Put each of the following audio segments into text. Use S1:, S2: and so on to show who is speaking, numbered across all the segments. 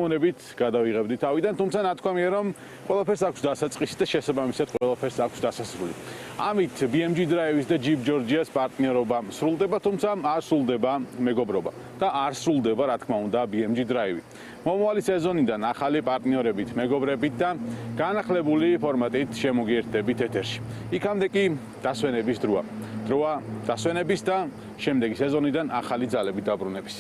S1: სიამოვნებით გადავიღებდით თავიდან, თუმცა ნათქვამია რომ ყველაფერს აქვს დასაწყისი და შესაბამისად ყველაფერს აქვს დასასრული. ამით BMG Drive-ის და Jeep Georgia-ს პარტნიორობა სრულდება, თუმცა არ სრულდება მეგობრობა და არ სრულდება, რა თქმა უნდა, BMG Drive-ი. მომავალი სეზონიდან ახალი პარტნიორებით, მეგობრებით და განახლებული ფორმატით შემოგიერთდებით ეთერში. იქამდე კი დასვენების დროა. დროა დასვენების და შემდეგი სეზონიდან ახალი ძალებით დაბრუნების.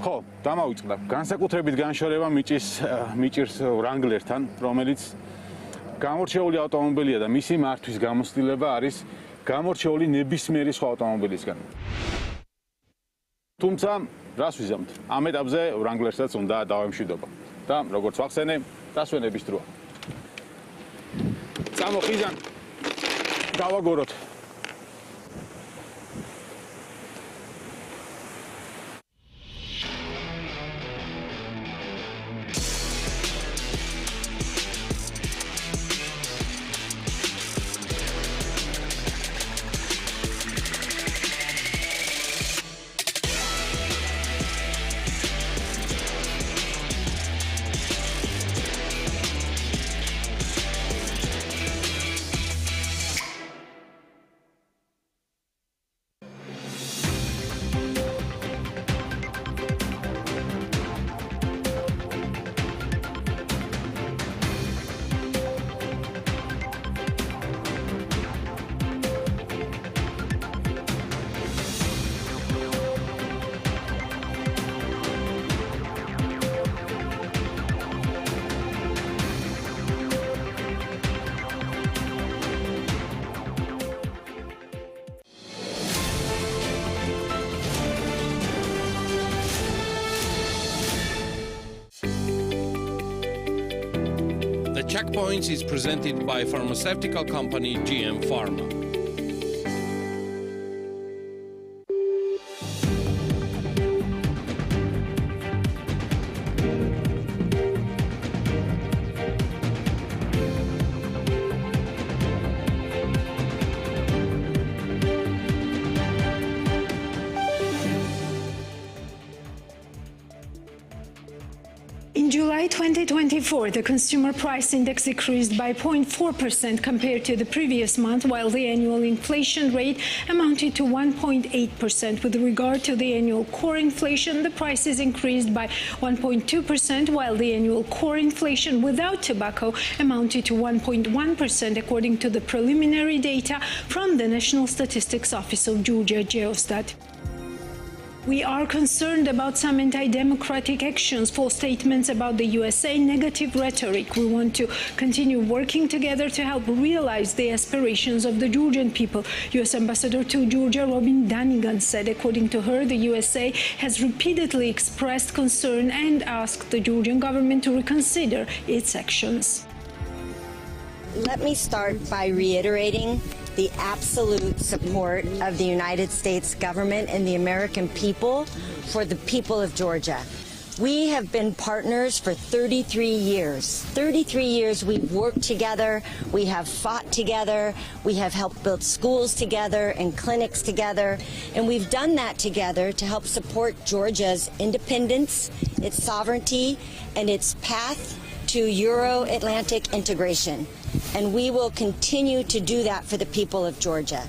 S1: ხო, დამავიწყდა. განსაკუთრებით განშორება მიჭირს Wrangler-თან, რომელიც გამორჩეული ავტომობილია და მისი მართვის გამოცდილება არის გამორჩეული ნებისმიერი სხვა ავტომობილისგან. თუმცა, რას ვიზამთ? ამ ეტაპზე Wrangler-საც უნდა დავემშვიდობა. და როგორც ვახსენე, დასვენების დროა. წამოხიზან. დავაგოროთ.
S2: Checkpoints is presented by pharmaceutical company GM Pharma.
S3: In July 2024, the consumer price index decreased by 0.4% compared to the previous month, while the annual inflation rate amounted to 1.8%. With regard to the annual core inflation, the prices increased by 1.2%, while the annual core inflation without tobacco amounted to 1.1%, according to the preliminary data from the National Statistics Office of Georgia, Geostat. We are concerned about some anti-democratic actions, false statements about the USA, negative rhetoric. We want to continue working together to help realize the aspirations of the Georgian people, U.S. Ambassador to Georgia Robin Danigan said. According to her, the USA has repeatedly expressed concern and asked the Georgian government to reconsider its actions.
S4: Let me start by reiterating the absolute support of the United States government and the American people for the people of Georgia. We have been partners for 33 years. 33 years we've worked together, we have fought together, we have helped build schools together and clinics together, and we've done that together to help support Georgia's independence, its sovereignty, and its path to Euro-Atlantic integration. And we will continue to do that for the people of Georgia.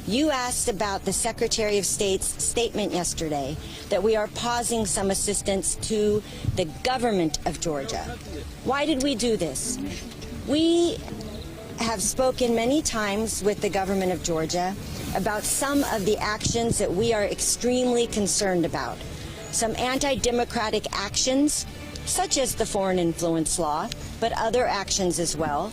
S4: You asked about the Secretary of State's statement yesterday that we are pausing some assistance to the government of Georgia. Why did we do this? We have spoken many times with the government of Georgia about some of the actions that we are extremely concerned about. Some anti-democratic actions, such as the foreign influence law, but other actions as well,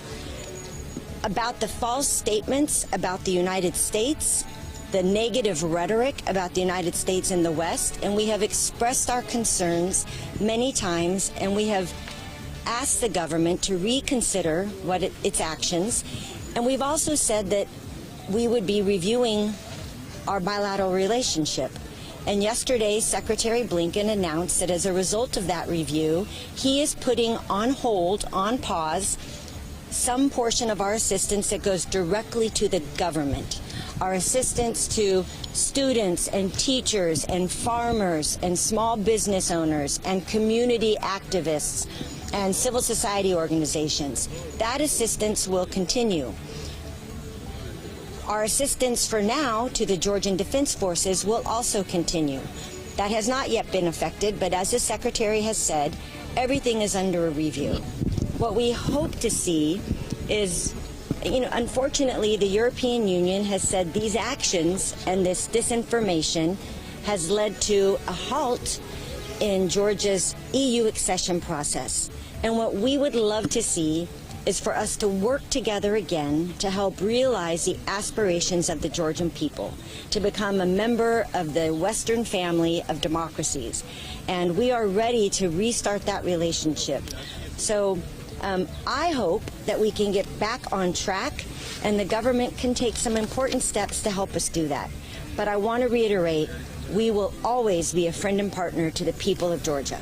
S4: about the false statements about the United States, the negative rhetoric about the United States in the West, and we have expressed our concerns many times, and we have asked the government to reconsider its actions, and we've also said that we would be reviewing our bilateral relationship. And yesterday, Secretary Blinken announced that as a result of that review, he is putting on hold, on pause, some portion of our assistance that goes directly to the government. Our assistance to students and teachers and farmers and small business owners and community activists and civil society organizations. That assistance will continue. Our assistance for now to the Georgian Defense Forces will also continue. That has not yet been affected, but as the Secretary has said, everything is under a review. What we hope to see is, unfortunately, the European Union has said these actions and this disinformation has led to a halt in Georgia's EU accession process. And what we would love to see is for us to work together again to help realize the aspirations of the Georgian people, to become a member of the Western family of democracies. And we are ready to restart that relationship. So I hope that we can get back on track and the government can take some important steps to help us do that. But I want to reiterate, we will always be a friend and partner to the people of Georgia.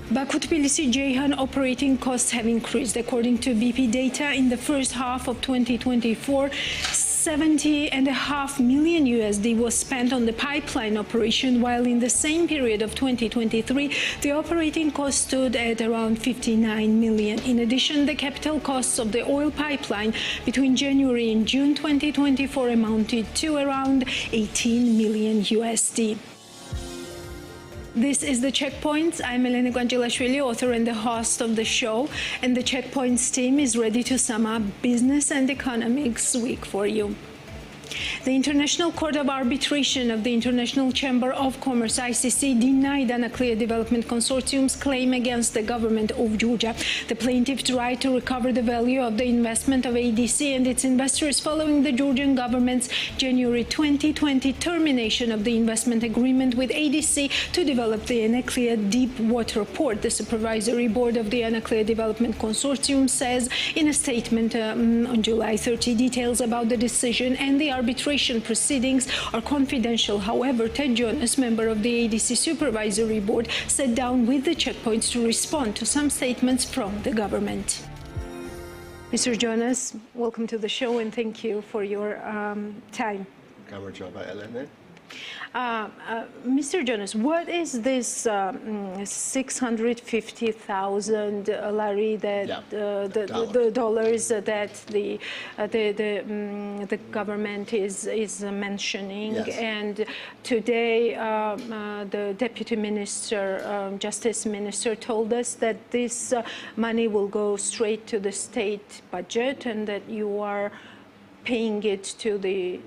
S3: Baku-Tbilisi Ceyhan operating costs have increased. According to BP data, in the first half of 2024, $70.5 million USD was spent on the pipeline operation, while in the same period of 2023, the operating cost stood at around $59 million. In addition, the capital costs of the oil pipeline between January and June 2024 amounted to around $18 million USD. This is The Checkpoints. I'm Elena Gwanjilashvili, author and the host of the show, and the Checkpoints team is ready to sum up business and economics week for you. The International Court of Arbitration of the International Chamber of Commerce, ICC, denied Nuclear Development Consortium's claim against the government of Georgia. The plaintiff tried to recover the value of the investment of ADC and its investors following the Georgian government's January 2020 termination of the investment agreement with ADC to develop the nuclear deep water port. The supervisory board of the Nuclear Development Consortium says in a statement on July 30, details about the decision and the arbitration proceedings are confidential. However, Ted Jonas, member of the ADC Supervisory Board, sat down with the Checkpoints to respond to some statements from the government. Mr. Jonas, welcome to the show and thank you for your time. Mr. Jonas, what is this 650,000 lari that the dollars that the government is mentioning? Yes. And today the Deputy Minister, Justice Minister, told us that this money will go straight to the state budget and that you are paying it to the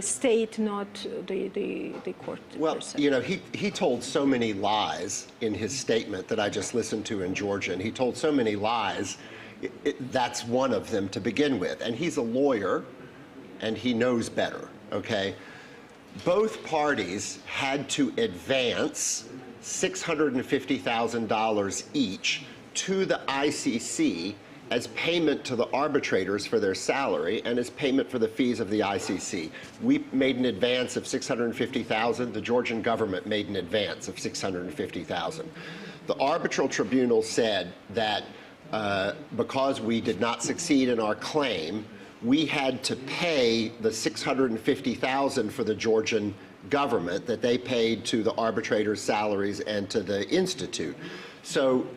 S3: state, not the court.
S5: Well, he told so many lies in his statement that I just listened to in Georgia, and he told so many lies. That's one of them to begin with, and he's a lawyer, and he knows better. Okay, both parties had to advance $650,000 each to the ICC as payment to the arbitrators for their salary and as payment for the fees of the ICC. We made an advance of $650,000. The Georgian government made an advance of $650,000. The arbitral tribunal said that because we did not succeed in our claim, we had to pay the $650,000 for the Georgian government that they paid to the arbitrators' salaries and to the institute. So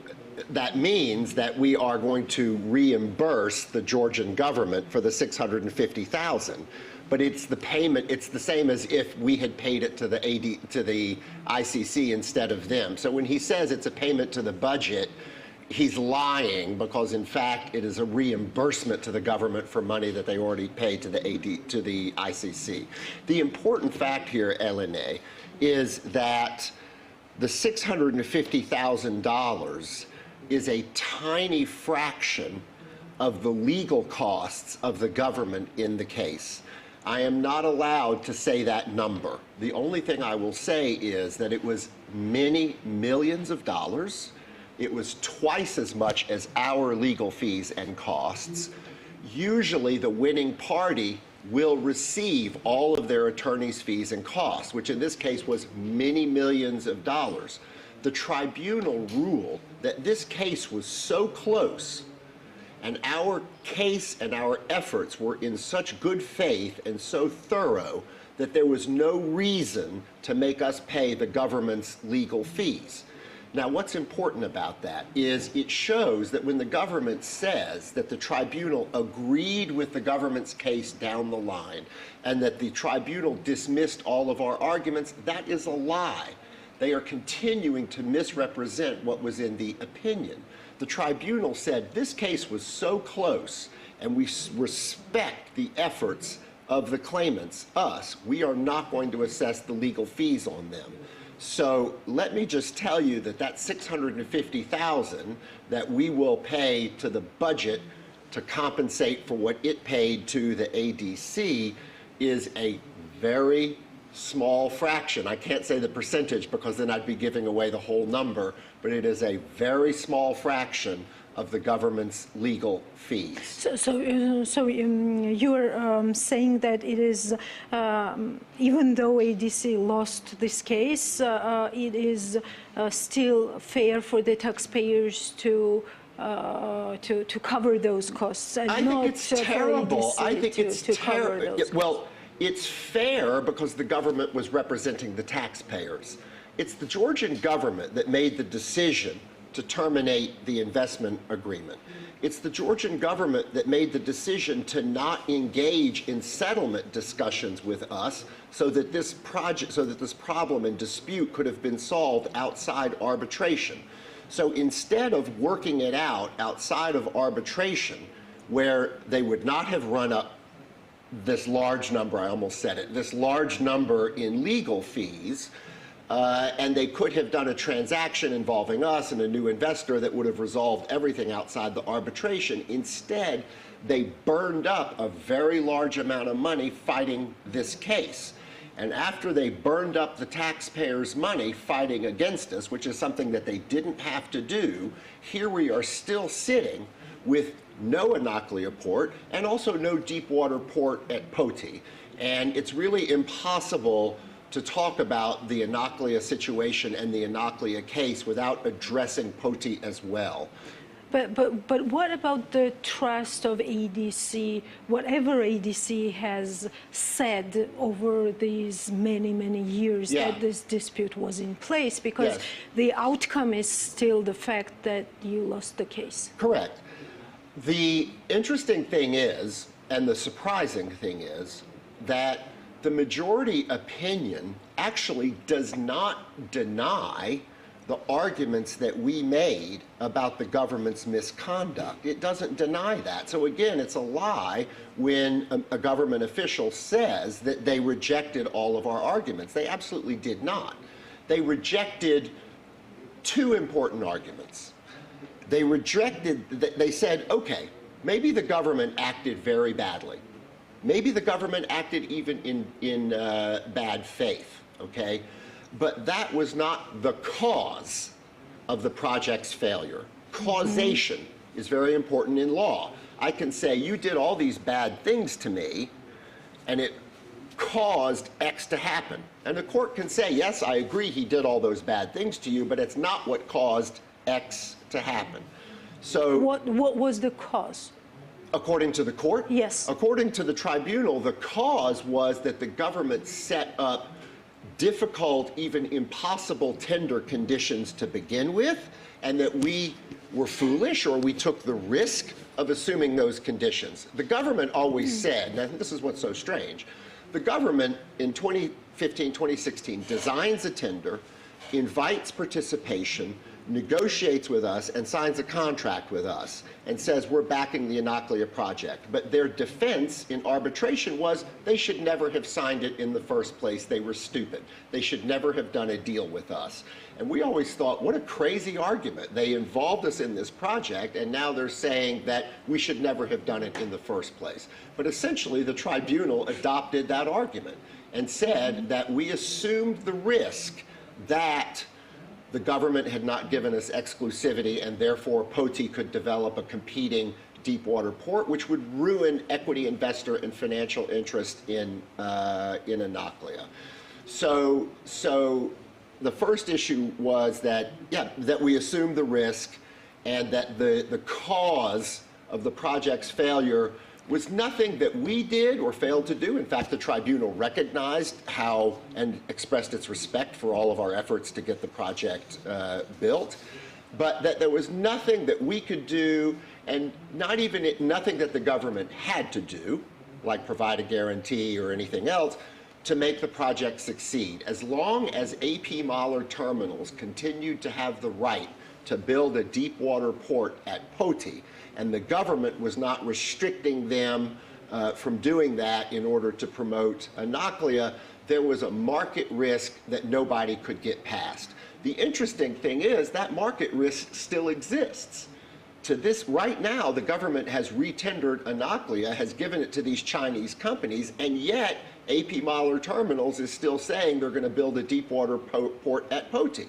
S5: that means that we are going to reimburse the Georgian government for the $650,000. But it's the payment, it's the same as if we had paid it to the ICC instead of them. So when he says it's a payment to the budget, he's lying, because in fact it is a reimbursement to the government for money that they already paid to the ICC. The important fact here, Elena, is that the $650,000 is a tiny fraction of the legal costs of the government in the case. I am not allowed to say that number. The only thing I will say is that it was many millions of dollars. It was twice as much as our legal fees and costs. Usually the winning party will receive all of their attorney's fees and costs, which in this case was many millions of dollars. The tribunal ruled that this case was so close And our case and our efforts were in such good faith and so thorough that there was no reason to make us pay the government's legal fees. Now, what's important about that is it shows that when the government says that the tribunal agreed with the government's case down the line and that the tribunal dismissed all of our arguments, that is a lie. They are continuing to misrepresent what was in the opinion. The tribunal said this case was so close and we respect the efforts of the claimants, us. We are not going to assess the legal fees on them. So let me just tell you that that $650,000 that we will pay to the budget to compensate for what it paid to the ADC is a very small fraction. I can't say the percentage because then I'd be giving away the whole number, but it is a very small fraction of the government's legal fees.
S3: So you're saying that it is, even though ADC lost this case, it is still fair for the taxpayers to cover those costs and
S5: I
S3: not
S5: think it's terrible.
S3: I think
S5: it's
S3: terrible.
S5: Well, it's fair because the government was representing the taxpayers. It's the Georgian government that made the decision to terminate the investment agreement. It's the Georgian government that made the decision to not engage in settlement discussions with us so that this problem and dispute could have been solved outside arbitration. So instead of working it out outside of arbitration, where they would not have run up this large number, I almost said it, this large number in legal fees, and they could have done a transaction involving us and a new investor that would have resolved everything outside the arbitration. Instead, they burned up a very large amount of money fighting this case. And after they burned up the taxpayers' money fighting against us, which is something that they didn't have to do, here we are still sitting with no Anaklia port and also no deep water port at Poti. And it's really impossible to talk about the Anaklia situation and the Anaklia case without addressing Poti as well.
S3: But what about the trust of ADC, whatever ADC has said over these many years that this dispute was in place, because the outcome is still the fact that you lost the case.
S5: Correct. The interesting thing is, and the surprising thing is, that the majority opinion actually does not deny the arguments that we made about the government's misconduct. It doesn't deny that. So again, it's a lie when a government official says that they rejected all of our arguments. They absolutely did not. They rejected two important arguments. They said, okay, maybe the government acted very badly. Maybe the government acted even in bad faith, okay? But that was not the cause of the project's failure. Causation is very important in law. I can say, you did all these bad things to me, and it caused X to happen. And the court can say, yes, I agree he did all those bad things to you, but it's not what caused X to happen. So
S3: what was the cause?
S5: According to the court?
S3: Yes.
S5: According to the tribunal, the cause was that the government set up difficult, even impossible tender conditions to begin with, and that we were foolish or we took the risk of assuming those conditions. The government always said, and I think this is what's so strange, the government in 2015, 2016 designs a tender, invites participation, negotiates with us and signs a contract with us and says we're backing the Anaklia project. But their defense in arbitration was they should never have signed it in the first place. They were stupid. They should never have done a deal with us. And we always thought, what a crazy argument. They involved us in this project and now they're saying that we should never have done it in the first place. But essentially the tribunal adopted that argument and said that we assumed the risk that the government had not given us exclusivity and therefore Poti could develop a competing deep water port, which would ruin equity investor and financial interest in Anaklia. So the first issue was that, that we assumed the risk and that the cause of the project's failure was nothing that we did or failed to do. In fact, the tribunal recognized how and expressed its respect for all of our efforts to get the project built, but that there was nothing that we could do, and nothing that the government had to do, like provide a guarantee or anything else, to make the project succeed. As long as AP Mahler terminals continued to have the right to build a deep water port at Poti, and the government was not restricting them from doing that in order to promote Anaklia, there was a market risk that nobody could get past. The interesting thing is that market risk still exists. To this, right now, the government has retendered Anaklia, has given it to these Chinese companies, and yet AP Mahler Terminals is still saying they're going to build a deep water port at Poti.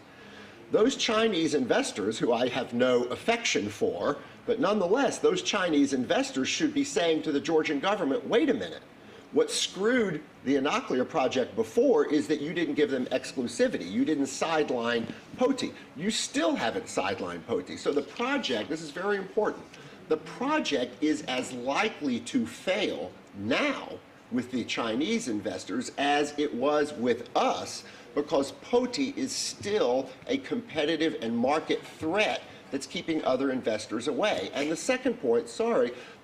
S5: Those Chinese investors, who I have no affection for, but nonetheless, those Chinese investors should be saying to the Georgian government, wait a minute, what screwed the Anaklia project before is that you didn't give them exclusivity. You didn't sideline Poti. You still haven't sidelined Poti. So the project, this is very important, the project is as likely to fail now with the Chinese investors as it was with us, because Poti is still a competitive and market threat that's keeping other investors away. And the second point,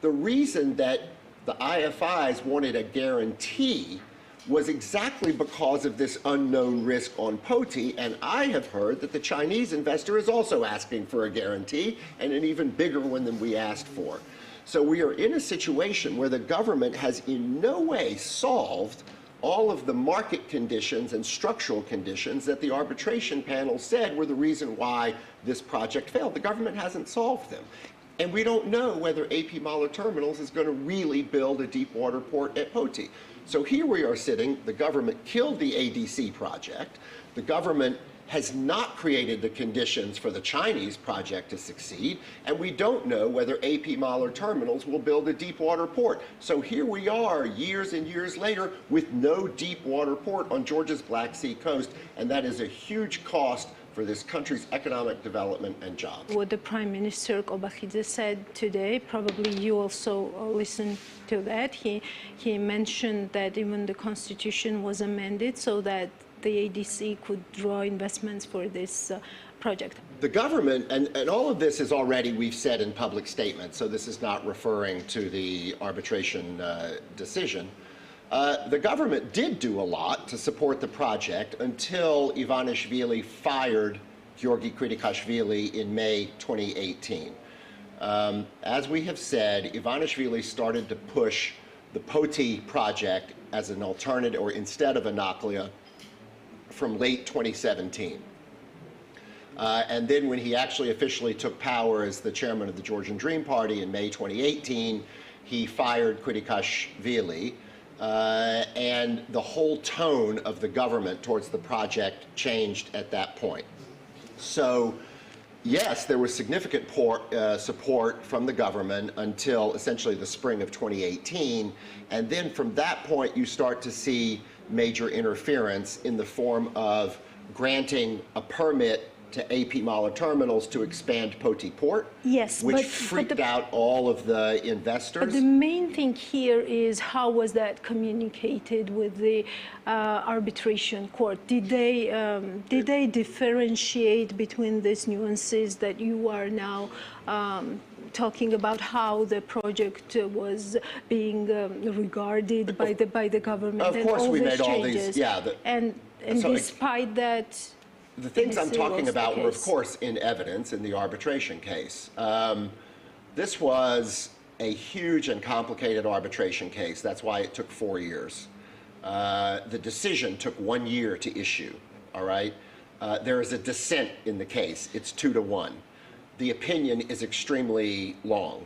S5: the reason that the IFIs wanted a guarantee was exactly because of this unknown risk on Poti, and I have heard that the Chinese investor is also asking for a guarantee, and an even bigger one than we asked for. So we are in a situation where the government has in no way solved all of the market conditions and structural conditions that the arbitration panel said were the reason why this project failed. The government hasn't solved them. And we don't know whether AP Mahler Terminals is going to really build a deep water port at Poti. So here we are sitting, the government killed the ADC project, the government has not created the conditions for the Chinese project to succeed, and we don't know whether AP Mahler Terminals will build a deep water port. So here we are, years and years later, with no deep water port on Georgia's Black Sea coast, and that is a huge cost for this country's economic development and jobs.
S3: What the Prime Minister Kobakhidze said today, probably you also listened to that. He mentioned that even the Constitution was amended so that the ADC could draw investments for this project.
S5: The government, and all of this is already, we've said in public statements, so this is not referring to the arbitration decision. The government did do a lot to support the project until Ivanishvili fired Gyorgy Kridikashvili in May 2018. As we have said, Ivanishvili started to push the Poti project as an alternative, or instead of Anaklia, from late 2017. And then when he actually officially took power as the chairman of the Georgian Dream Party in May 2018, he fired Kridikashvili. And the whole tone of the government towards the project changed at that point. So, yes, there was significant support from the government until essentially the spring of 2018. And then from that point, you start to see major interference in the form of granting a permit to AP Mahler Terminals to expand Poti Port,
S3: yes,
S5: which freaked out all of the investors.
S3: But the main thing here is how was that communicated with the arbitration court? Did they differentiate between these nuances that you are now talking about, how the project was being regarded by the government?
S5: Of course, we made all these, yeah.
S3: And so despite that,
S5: the things I'm talking about were, of course, in evidence in the arbitration case. This was a huge and complicated arbitration case. That's why it took 4 years. The decision took 1 year to issue, all right? There is a dissent in the case. It's 2-1. The opinion is extremely long.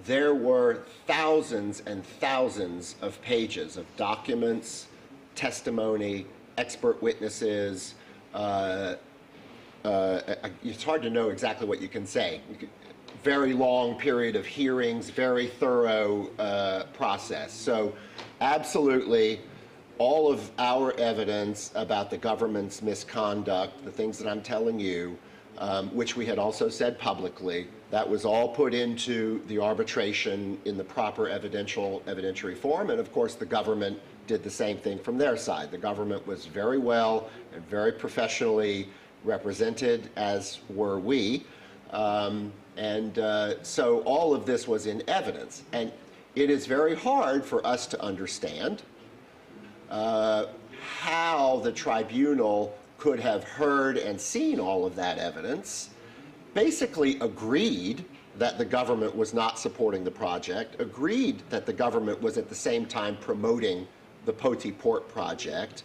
S5: There were thousands and thousands of pages of documents, testimony, expert witnesses. It's hard to know exactly what you can say. Very long period of hearings, very thorough process. So absolutely, all of our evidence about the government's misconduct, the things that I'm telling you, which we had also said publicly. That was all put into the arbitration in the proper evidentiary form, and of course the government did the same thing from their side. The government was very well and very professionally represented, as were we, so all of this was in evidence. And it is very hard for us to understand how the tribunal could have heard and seen all of that evidence, basically agreed that the government was not supporting the project, agreed that the government was at the same time promoting the Poti Port project,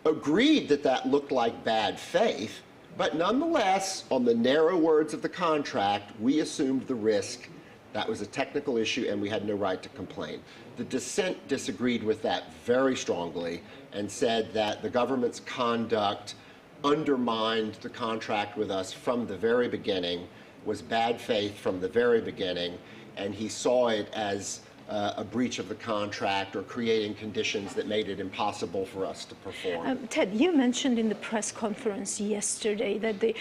S5: agreed that that looked like bad faith, but nonetheless, on the narrow words of the contract, we assumed the risk. That was a technical issue, and we had no right to complain. The dissent disagreed with that very strongly and said that the government's conduct undermined the contract with us from the very beginning, was bad faith from the very beginning, and he saw it as a breach of the contract or creating conditions that made it impossible for us to perform.
S3: Ted, you mentioned in the press conference yesterday that the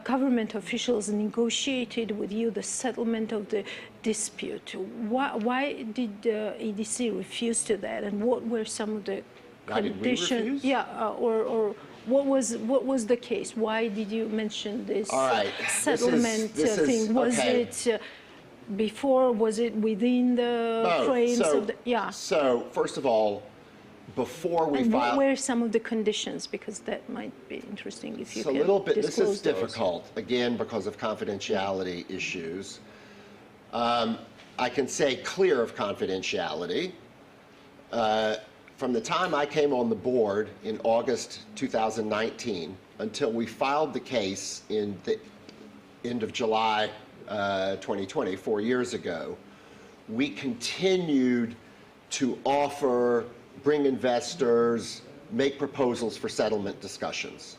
S3: government officials negotiated with you the settlement of the dispute. Why did EDC refuse to that, and what were some of the conditions? Or what was the case? Why did you mention this settlement thing? Was it before? Was it within the frames of the...
S5: So, first of all, before we filed...
S3: what were some of the conditions? Because that might be interesting if you can
S5: a little bit. This is
S3: disclose
S5: difficult, again, because of confidentiality issues. I can say clear of confidentiality. From the time I came on the board in August 2019 until we filed the case in the end of July 2020, 4 years ago, we continued to offer, bring investors, make proposals for settlement discussions.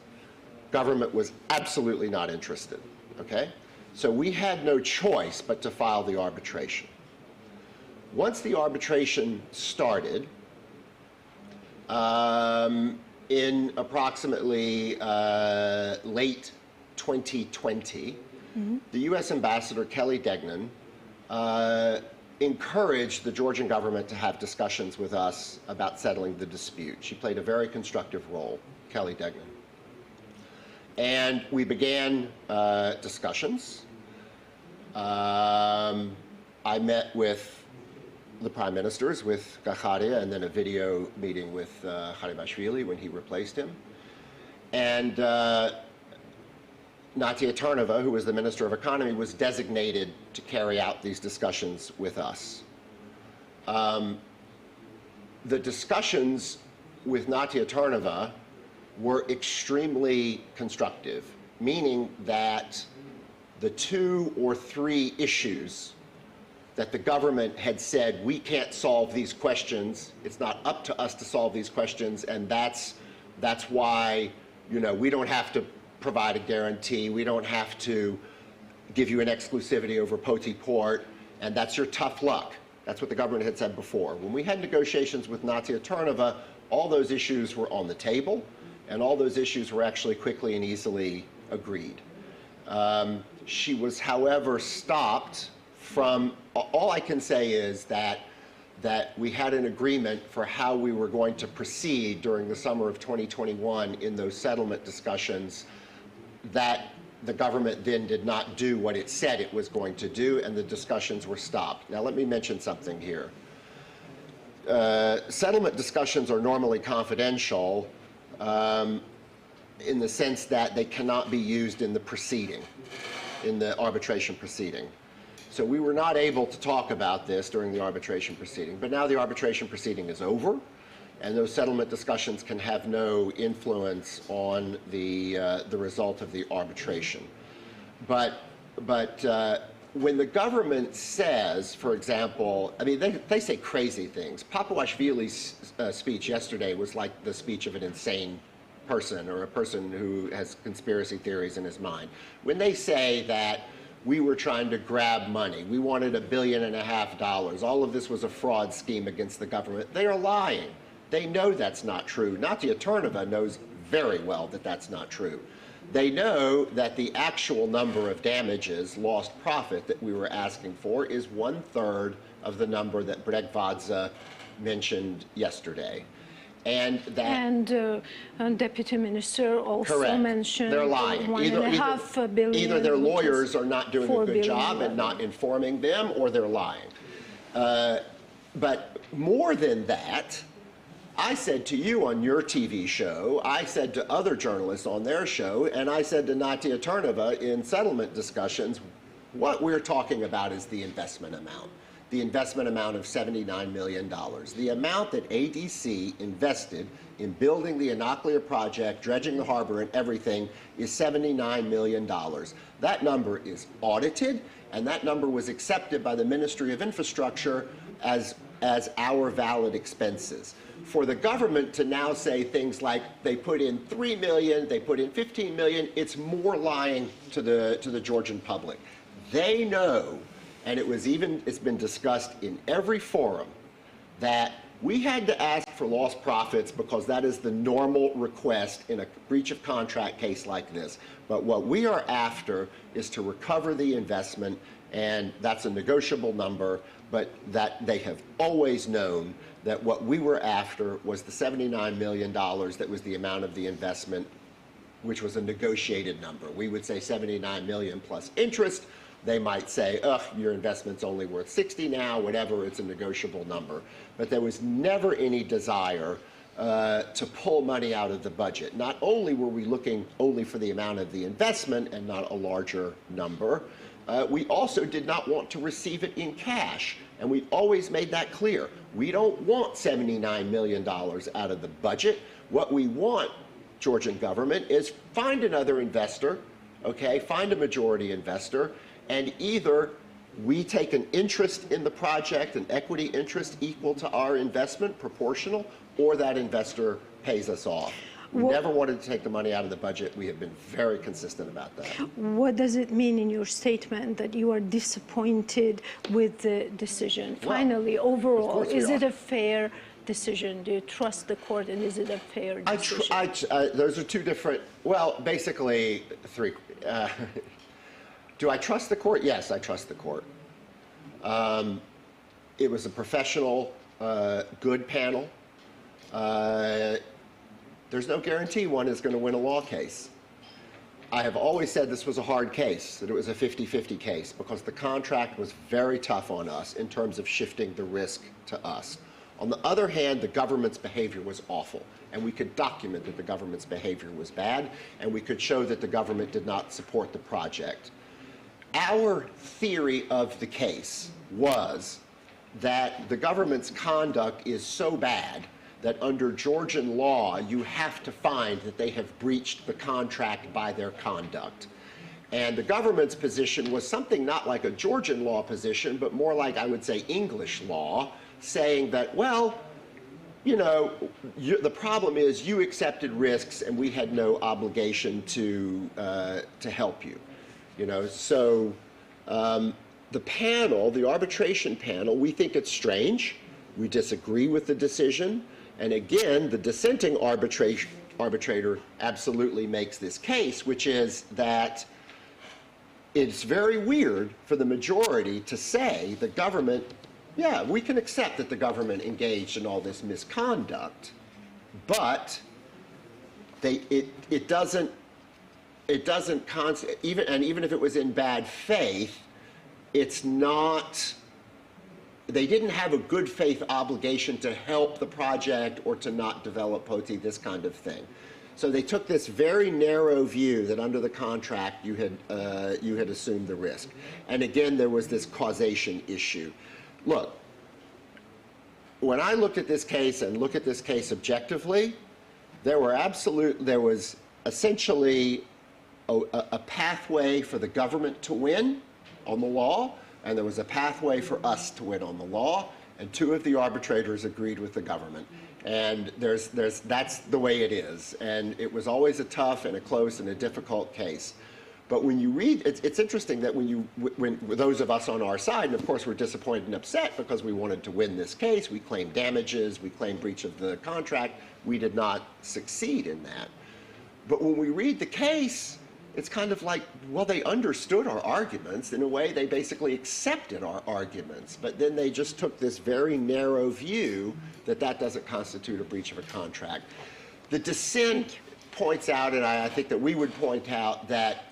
S5: Government was absolutely not interested, okay? So we had no choice but to file the arbitration. Once the arbitration started, in approximately late 2020, the U.S. Ambassador Kelly Degnan encouraged the Georgian government to have discussions with us about settling the dispute. She played a very constructive role, Kelly Degnan. And we began discussions. I met with the prime ministers, with Gakharia, and then a video meeting with Kharimashvili when he replaced him. And Natia Tarnova, who was the Minister of Economy, was designated to carry out these discussions with us. The discussions with Natia Tarnova were extremely constructive, meaning that the 2 or 3 issues that the government had said, we can't solve these questions, it's not up to us to solve these questions, and that's why, you know, we don't have to provide a guarantee, we don't have to give you an exclusivity over Poti Port, and that's your tough luck. That's what the government had said before. When we had negotiations with Natia Tarnova, all those issues were on the table, and all those issues were actually quickly and easily agreed. She was, however, stopped from, all I can say is that we had an agreement for how we were going to proceed during the summer of 2021 in those settlement discussions, that the government then did not do what it said it was going to do, and the discussions were stopped. Now, let me mention something here. Settlement discussions are normally confidential in the sense that they cannot be used in the proceeding, in the arbitration proceeding. So we were not able to talk about this during the arbitration proceeding, but now the arbitration proceeding is over, and those settlement discussions can have no influence on the result of the arbitration. But when the government says, for example, I mean, they say crazy things. Papuashvili's speech yesterday was like the speech of an insane person, or a person who has conspiracy theories in his mind. When they say that we were trying to grab money, we wanted $1.5 billion, all of this was a fraud scheme against the government, they are lying. They know that's not true. Natia Tarnova knows very well that that's not true. They know that the actual number of damages, lost profit, that we were asking for is 1/3 of the number that Bregvadze mentioned yesterday. And that...
S3: And Deputy Minister also
S5: correct.
S3: mentioned
S5: they're lying.
S3: $1.5 billion.
S5: Either their lawyers are not doing a good job
S3: billion.
S5: and not informing them, or they're lying. But more than that, I said to you on your TV show, I said to other journalists on their show, and I said to Natia Turneva in settlement discussions, what we're talking about is the investment amount. The investment amount of $79 million. The amount that ADC invested in building the Anaclear project, dredging the harbor and everything is $79 million. That number is audited, and that number was accepted by the Ministry of Infrastructure as our valid expenses. For the government to now say things like they put in $3 million, they put in $15 million, it's more lying to the Georgian public. They know, and it's been discussed in every forum, that we had to ask for lost profits because that is the normal request in a breach of contract case like this. But what we are after is to recover the investment, and that's a negotiable number, but that they have always known that what we were after was the $79 million that was the amount of the investment, which was a negotiated number. We would say $79 million plus interest. They might say, ugh, your investment's only worth 60 now, whatever, it's a negotiable number. But there was never any desire to pull money out of the budget. Not only were we looking only for the amount of the investment and not a larger number, we also did not want to receive it in cash. And we always made that clear. We don't want $79 million out of the budget. What we want, Georgian government, is find another investor, okay, find a majority investor, and either we take an interest in the project, an equity interest equal to our investment, proportional, or that investor pays us off. We never wanted to take the money out of the budget. We have been very consistent about that. What
S3: does it mean in your statement that you are disappointed with the decision?
S5: Well,
S3: finally, overall, is it a fair decision? Do you trust the court, and is it a fair decision?
S5: Those are two different, well, basically three. Do I trust the court? Yes, I trust the court. It was a professional, good panel. There's no guarantee one is going to win a law case. I have always said this was a hard case, that it was a 50-50 case, because the contract was very tough on us in terms of shifting the risk to us. On the other hand, the government's behavior was awful, and we could document that the government's behavior was bad, and we could show that the government did not support the project. Our theory of the case was that the government's conduct is so bad that under Georgian law, you have to find that they have breached the contract by their conduct. And the government's position was something not like a Georgian law position, but more like, I would say, English law, saying that, well, you know, the problem is you accepted risks and we had no obligation to help you. You know, so the panel, the arbitration panel, we think it's strange. We disagree with the decision. And again, the dissenting arbitrator absolutely makes this case, which is that it's very weird for the majority to say the government, yeah, we can accept that the government engaged in all this misconduct, but it doesn't even if it was in bad faith, it's not. They didn't have a good faith obligation to help the project or to not develop POTI, this kind of thing. So they took this very narrow view that under the contract you had assumed the risk. And again, there was this causation issue. Look, when I looked at this case and look at this case objectively, there was essentially a pathway for the government to win on the law, and there was a pathway for us to win on the law, and two of the arbitrators agreed with the government. And that's the way it is. And it was always a tough and a close and a difficult case. But when you read, it's interesting that when those of us on our side, and of course we're disappointed and upset because we wanted to win this case, we claimed damages, we claimed breach of the contract, we did not succeed in that. But when we read the case, it's kind of like, well, they understood our arguments. In a way, they basically accepted our arguments. But then they just took this very narrow view that that doesn't constitute a breach of a contract. The dissent points out, and I think that we would point out, that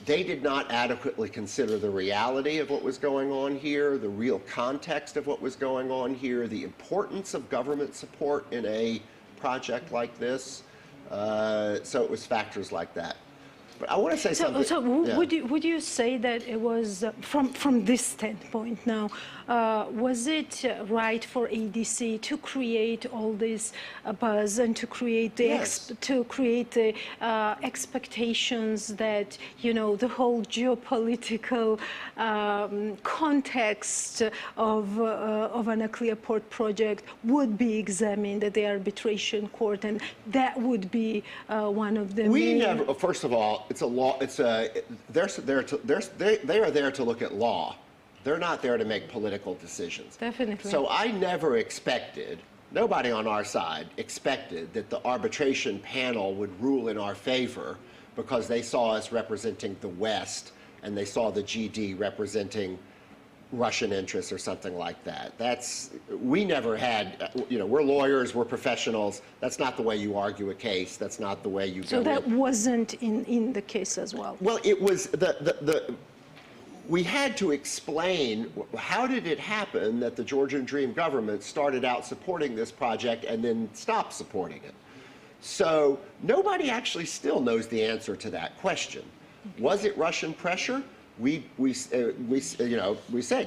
S5: they did not adequately consider the reality of what was going on here, the real context of what was going on here, the importance of government support in a project like this. So it was factors like that. But I want to say something.
S3: So would you say that it was, from this standpoint now, was it right for ADC to create all this buzz and to create the expectations that, you know, the whole geopolitical context of a nuclear port project would be examined at the arbitration court, and that would be one of the main...
S5: First of all, it's a law. They are there to look at law. They're not there to make political decisions.
S3: Definitely.
S5: So I never expected, nobody on our side expected that the arbitration panel would rule in our favor because they saw us representing the West and they saw the GD representing Russian interests or something like that. We never had, you know, we're lawyers, we're professionals. That's not the way you argue a case. That's not the way you go.
S3: So that wasn't in the case as well?
S5: Well, it was, we had to explain how did it happen that the Georgian Dream government started out supporting this project and then stopped supporting it. So nobody actually still knows the answer to that question. Was it Russian pressure? We said,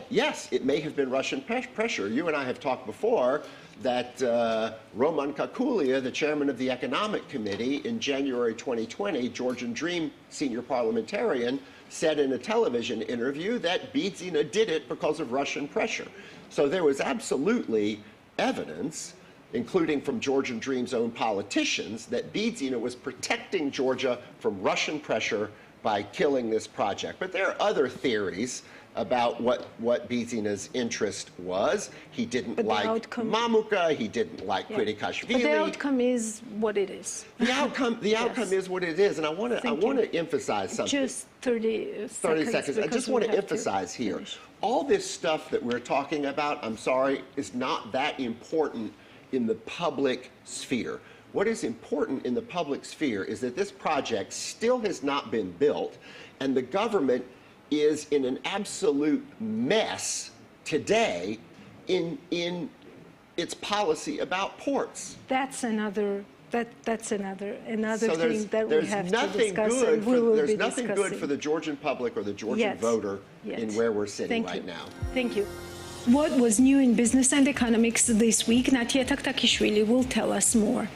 S5: yes, it may have been Russian pressure. You and I have talked before that Roman Kakulia, the chairman of the Economic Committee, in January 2020, Georgian Dream senior parliamentarian, said in a television interview that Bidzina did it because of Russian pressure. So there was absolutely evidence, including from Georgian Dream's own politicians, that Bidzina was protecting Georgia from Russian pressure by killing this project. But there are other theories about what Bidzina's interest was. He didn't like Mamuka, he didn't like Kvirikashvili.
S3: But the outcome is what it is.
S5: The outcome is what it is, and I want to emphasize something.
S3: Just 30 seconds.
S5: I just want to emphasize here, all this stuff that we're talking about, I'm sorry, is not that important in the public sphere. What is important in the public sphere is that this project still has not been built, and the government is in an absolute mess today in its policy about ports.
S3: That's another thing that we have to discuss.
S5: There's nothing good for the Georgian public or the Georgian voter in where we're sitting right now.
S3: Thank you. What was new in business and economics this week? Natia Taktakishvili will tell us more.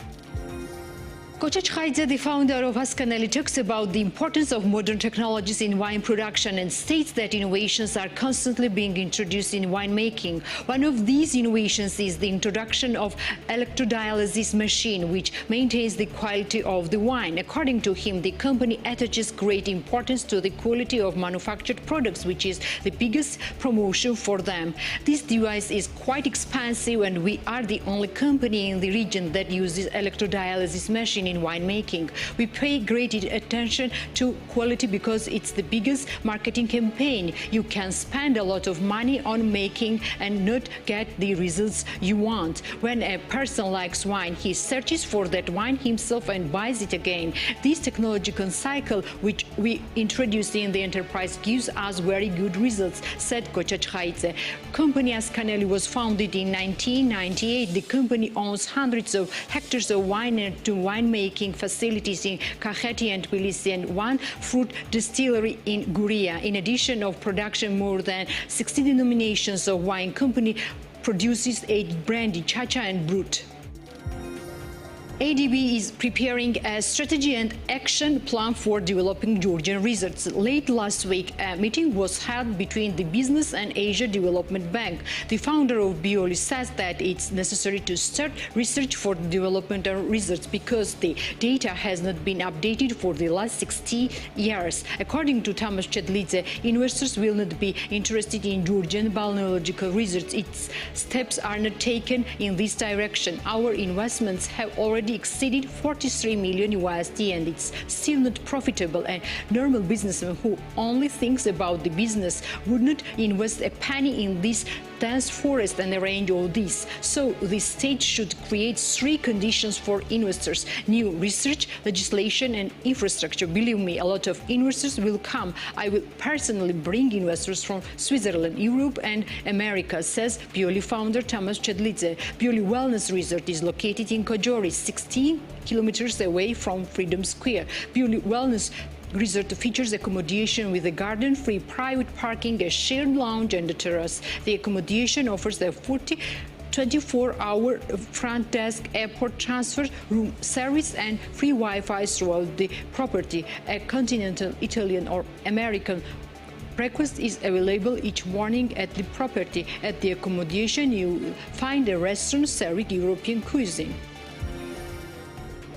S6: Kocha, the founder of Haskaneli, talks about the importance of modern technologies in wine production and states that innovations are constantly being introduced in winemaking. One of these innovations is the introduction of electrodialysis machine, which maintains the quality of the wine. According to him, the company attaches great importance to the quality of manufactured products, which is the biggest promotion for them. This device is quite expensive, and we are the only company in the region that uses electrodialysis machine in winemaking. We pay great attention to quality because it's the biggest marketing campaign. You can spend a lot of money on making and not get the results you want. When a person likes wine, he searches for that wine himself and buys it again. This technological cycle, which we introduced in the enterprise, gives us very good results, said Kocha. Company Haskaneli was founded in 1998. The company owns hundreds of hectares of winemaking facilities in Kakheti and Tbilisi and one fruit distillery in Guria. In addition of production, more than 60 denominations of wine company produces aged brandy, Chacha and Brut. ADB is preparing a strategy and action plan for developing Georgian resorts. Late last week, a meeting was held between the Business and Asia Development Bank. The founder of BOLI says that it's necessary to start research for the development of resorts because the data has not been updated for the last 60 years. According to Thomas Chedlidze, investors will not be interested in Georgian balneological resorts. Its steps are not taken in this direction. Our investments have already already exceeded 43 million USD, and it's still not profitable. And normal businessman who only thinks about the business would not invest a penny in this dense forest and arrange all this. So the state should create 3 conditions for investors: new research, legislation, and infrastructure. Believe me, a lot of investors will come. I will personally bring investors from Switzerland, Europe, and America, says Pioli founder Thomas Chedlidze. Pioli Wellness Resort is located in Kojori, 16 kilometers away from Freedom Square. Pioli Wellness Resort features accommodation with a garden, free private parking, a shared lounge, and a terrace. The accommodation offers a 24-hour front desk, airport transfer, room service, and free Wi-Fi throughout the property. A continental, Italian, or American breakfast is available each morning at the property. At the accommodation, you will find a restaurant serving European cuisine.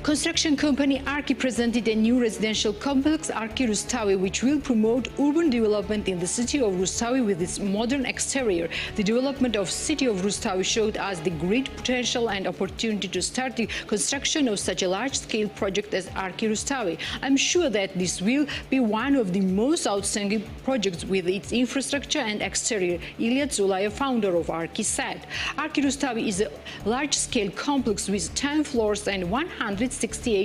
S6: Construction company Arki presented a new residential complex, Arki Rustavi, which will promote urban development in the city of Rustavi with its modern exterior. The development of city of Rustavi showed us the great potential and opportunity to start the construction of such a large-scale project as Arki Rustavi. I'm sure that this will be one of the most outstanding projects with its infrastructure and exterior, Ilya Zulaya, founder of Arki, said. Arki Rustavi is a large-scale complex with 10 floors and 168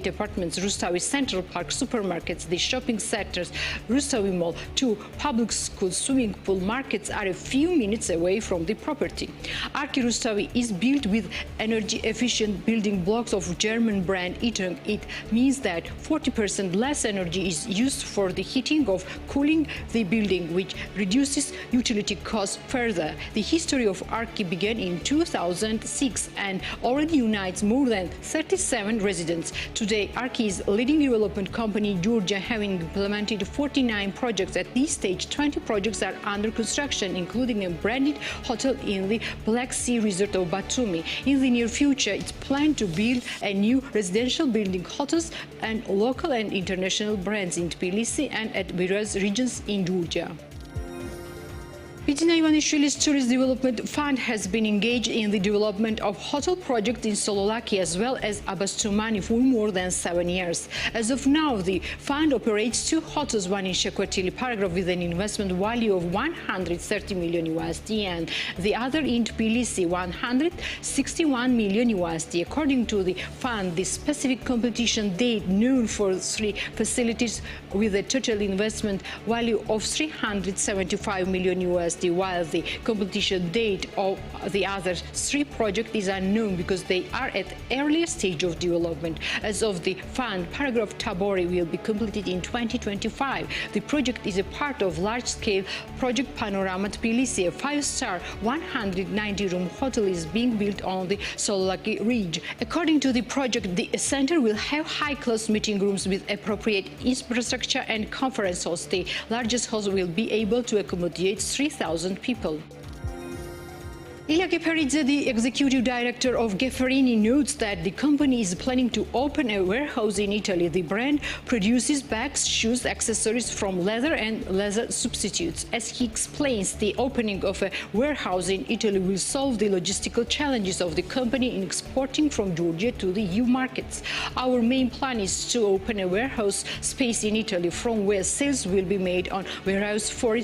S6: apartments, Rustavi Central Park, supermarkets, the shopping sectors, Rustavi Mall, 2 public schools, swimming pool, markets are a few minutes away from the property. Arki Rustavi is built with energy-efficient building blocks of German brand Eaton. It means that 40% less energy is used for the heating of cooling the building, which reduces utility costs further. The history of Arki began in 2006 and already unites more than 37 residents. Today, Arki is a leading development company in Georgia, having implemented 49 projects. At this stage, 20 projects are under construction, including a branded hotel in the Black Sea resort of Batumi. In the near future, it's planned to build a new residential building, hotels, and local and international brands in Tbilisi and at various regions in Georgia. Bidzina Ivanishvili's Tourist Development Fund has been engaged in the development of hotel projects in Sololaki as well as Abastumani for more than 7 years. As of now, the fund operates 2 hotels, one in Shekwatili Paragraph with an investment value of 130 million USD and the other in Tbilisi, 161 million USD. According to the fund, the specific competition date known for 3 facilities with a total investment value of 375 million USD. While the completion date of the other 3 projects is unknown because they are at earlier stage of development. As of the fund, Paragraph Tabori will be completed in 2025. The project is a part of large-scale project Panorama Tbilisi. A 5-star 190-room hotel is being built on the Sololaki Ridge. According to the project, the center will have high-class meeting rooms with appropriate infrastructure and conference halls. The largest hall will be able to accommodate 3,000 people. Ilya Geperidze, the executive director of Gefferini, notes that the company is planning to open a warehouse in Italy. The brand produces bags, shoes, accessories from leather and leather substitutes. As he explains, the opening of a warehouse in Italy will solve the logistical challenges of the company in exporting from Georgia to the EU markets. Our main plan is to open a warehouse space in Italy from where sales will be made on warehouse for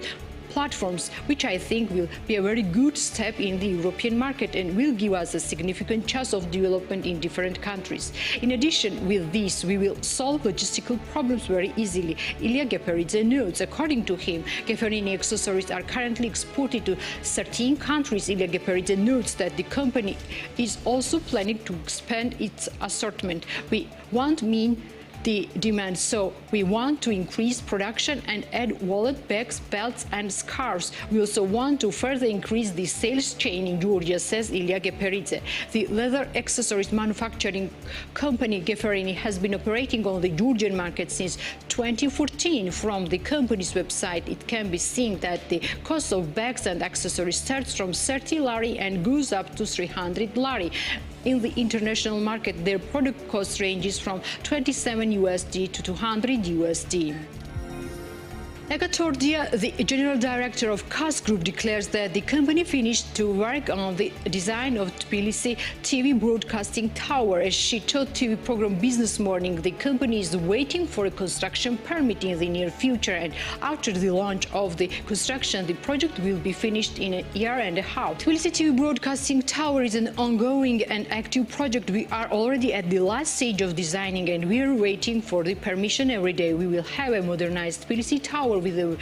S6: platforms, which I think will be a very good step in the European market and will give us a significant chance of development in different countries. In addition, with this, we will solve logistical problems very easily. Ilya Geperidze notes, according to him, Gefferini accessories are currently exported to 13 countries. Ilya Geperidze notes that the company is also planning to expand its assortment. We won't mean the demand, so we want to increase production and add wallet, bags, belts and scarves. We also want to further increase the sales chain in Georgia, says Ilya Geperidze. The leather accessories manufacturing company Gefferini has been operating on the Georgian market since 2014. From the company's website, it can be seen that the cost of bags and accessories starts from 30 lari and goes up to 300 lari. In the international market, their product cost ranges from 27 USD to 200 USD. Tordia, the general director of CAS Group, declares that the company finished to work on the design of Tbilisi TV broadcasting tower. As she told TV program Business Morning, the company is waiting for a construction permit in the near future, and after the launch of the construction, the project will be finished in a year and a half. Tbilisi TV broadcasting tower is an ongoing and active project. We are already at the last stage of designing, and we are waiting for the permission every day. We will have a modernized Tbilisi tower with a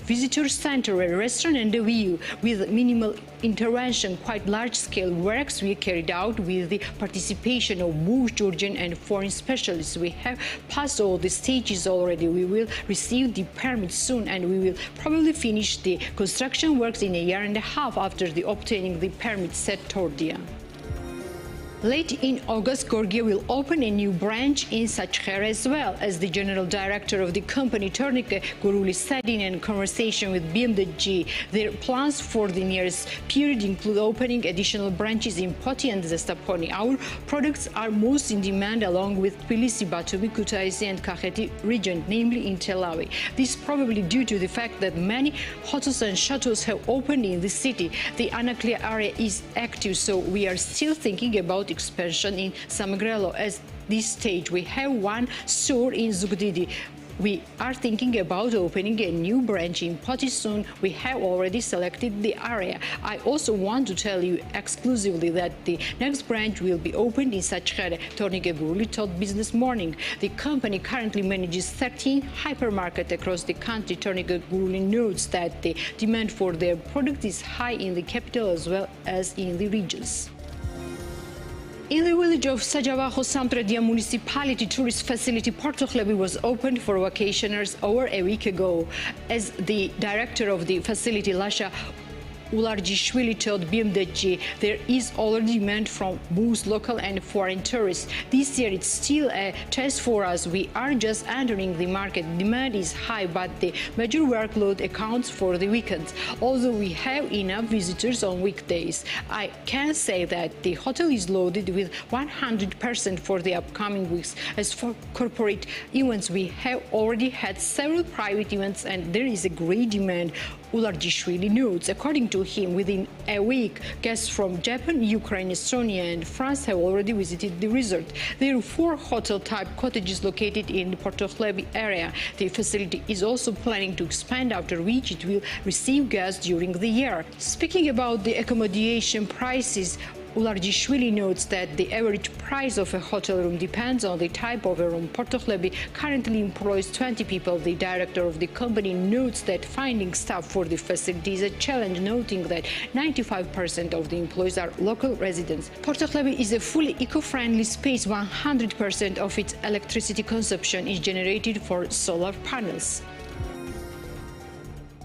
S6: visitor center, a restaurant and a view. With minimal intervention, quite large-scale works we carried out with the participation of both Georgian and foreign specialists. We have passed all the stages already. We will receive the permit soon, and we will probably finish the construction works in a year and a half after the obtaining the permit, said Tordia. Late in August, Georgia will open a new branch in Sachkhere as well. As the general director of the company, Tornike Guruli, said in a conversation with BMW, their plans for the nearest period include opening additional branches in Poti and Zestaponi. Our products are most in demand along with Tbilisi, Batumi, Kutaisi and Kakheti region, namely in Tel Aviv. This is probably due to the fact that many hotels and shuttles have opened in the city. The Anaklia area is active, so we are still thinking about expansion in Samegrelo. At this stage, we have one store in Zugdidi. We are thinking about opening a new branch in Poti soon. We have already selected the area. I also want to tell you exclusively that the next branch will be opened in Sachkhere, Tornike Guruli told Business Morning. The company currently manages 13 hypermarkets across the country. Tornike Guruli notes that the demand for their product is high in the capital as well as in the regions. In the village of Sajavaho Samtradia municipality, tourist facility Portokhlebi was opened for vacationers over a week ago. As the director of the facility, Lasha Ularjishvili told BMW, there is already demand from both local and foreign tourists. This year it's still a test for us. We are just entering the market. Demand is high, but the major workload accounts for the weekends. Although we have enough visitors on weekdays, I can say that the hotel is loaded with 100% for the upcoming weeks. As for corporate events, we have already had several private events and there is a great demand, Ularjishvili notes. According to him, within a week, guests from Japan, Ukraine, Estonia and France have already visited the resort. There are 4 hotel-type cottages located in the Portokhlebi area. The facility is also planning to expand, after which it will receive guests during the year. Speaking about the accommodation prices, Ularjishvili notes that the average price of a hotel room depends on the type of a room. Portokhlebi currently employs 20 people. The director of the company notes that finding staff for the facility is a challenge, noting that 95% of the employees are local residents. Portokhlebi is a fully eco-friendly space. 100% of its electricity consumption is generated for solar panels.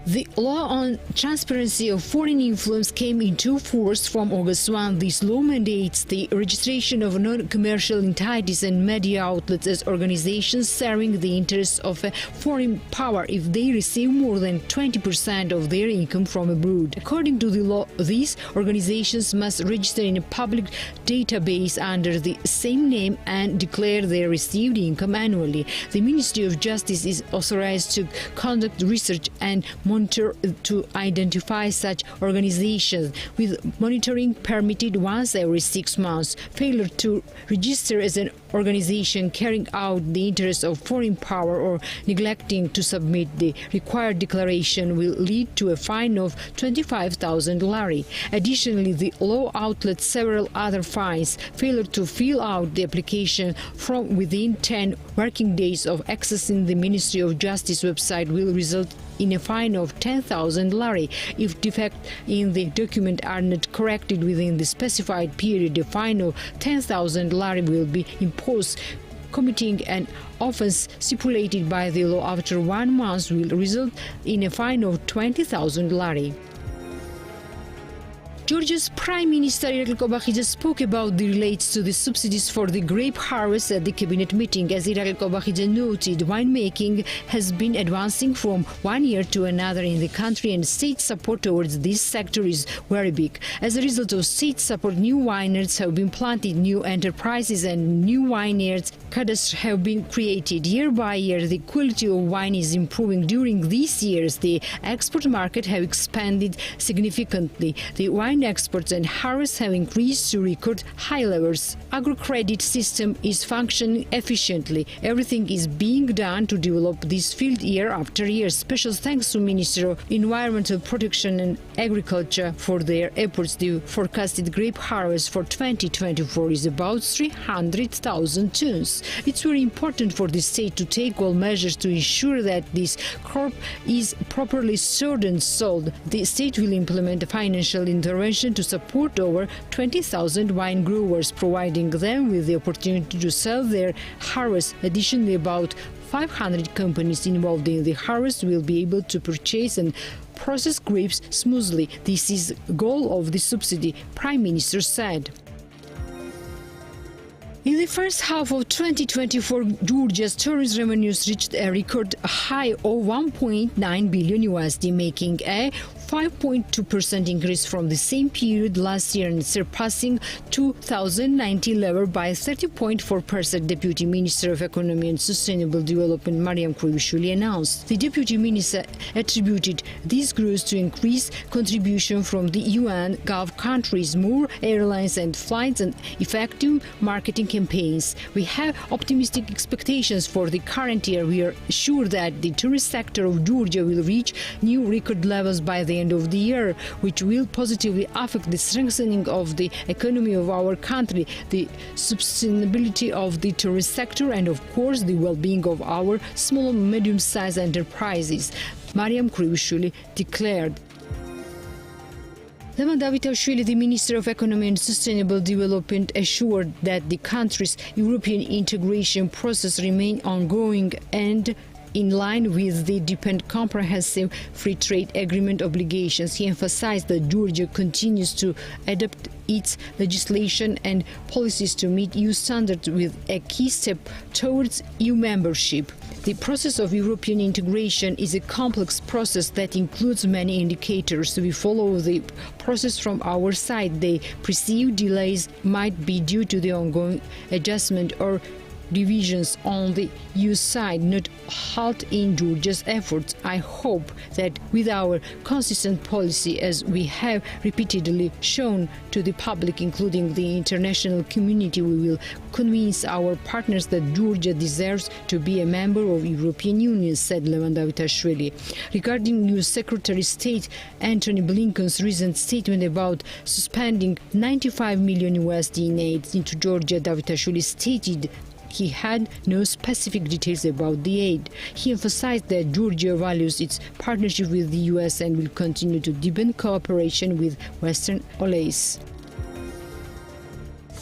S6: The law on transparency of foreign influence came into force from August 1. This law mandates the registration of non-commercial entities and media outlets as organizations serving the interests of a foreign power if they receive more than 20% of their income from abroad. According to the law, these organizations must register in a public database under the same name and declare their received income annually. The Ministry of Justice is authorized to conduct research and monitor to identify such organizations, with monitoring permitted once every 6 months. Failure to register as an organization carrying out the interests of foreign power or neglecting to submit the required declaration will lead to a fine of 25,000 lari. Additionally, the law outlets several other fines. Failure to fill out the application from within 10 working days of accessing the Ministry of Justice website will result in a fine of 10,000 lari. If defects in the document are not corrected within the specified period, a fine of 10,000 lari will be imposed. Committing an offence stipulated by the law after 1 month will result in a fine of 20,000 lari. Georgia's Prime Minister Irakli spoke about the relates to the subsidies for the grape harvest at the cabinet meeting. As Irakli noted, winemaking has been advancing from one year to another in the country, and state support towards this sector is very big. As a result of state support, new vineyards have been planted, new enterprises and new vineyards cadastres have been created. Year by year, the quality of wine is improving. During these years, the export market have expanded significantly. The wine exports and harvests have increased to record high levels. Agro-credit system is functioning efficiently. Everything is being done to develop this field year after year. Special thanks to Minister of Environmental Protection and Agriculture for their efforts. The forecasted grape harvest for 2024 is about 300,000 tons. It's very important for the state to take all measures to ensure that this crop is properly stored and sold. The state will implement a financial intervention to support over 20,000 wine growers, providing them with the opportunity to sell their harvest. Additionally, about 500 companies involved in the harvest will be able to purchase and process grapes smoothly. This is the goal of the subsidy, Prime Minister said. In the first half of 2024, Georgia's tourism revenues reached a record high of $1.9 billion, making a 5.2% increase from the same period last year and surpassing 2019 level by 30.4%. Deputy Minister of Economy and Sustainable Development Mariam Kurishvili announced. The Deputy Minister attributed this growth to increased contribution from the UN Gulf countries, more airlines and flights, and effective marketing campaigns. We have optimistic expectations for the current year. We are sure that the tourist sector of Georgia will reach new record levels by the end of the year, which will positively affect the strengthening of the economy of our country, the sustainability of the tourist sector, and of course the well-being of our small and medium-sized enterprises, Mariam Kurishvili declared. The Minister of Economy and Sustainable Development assured that the country's European integration process remains ongoing and in line with the Deep Comprehensive Free Trade Agreement obligations. He emphasized that Georgia continues to adapt its legislation and policies to meet EU standards with a key step towards EU membership. The process of European integration is a complex process that includes many indicators. We follow the process from our side. The perceived delays might be due to the ongoing adjustment or divisions on the EU side, not halt in Georgia's efforts. I hope that with our consistent policy, as we have repeatedly shown to the public, including the international community, we will convince our partners that Georgia deserves to be a member of the European Union, said Lewandowski. Regarding new Secretary of State Antony Blinken's recent statement about suspending $95 million in aid into Georgia, Davitashvili stated he had no specific details about the aid. He emphasized that Georgia values its partnership with the U.S. and will continue to deepen cooperation with Western allies.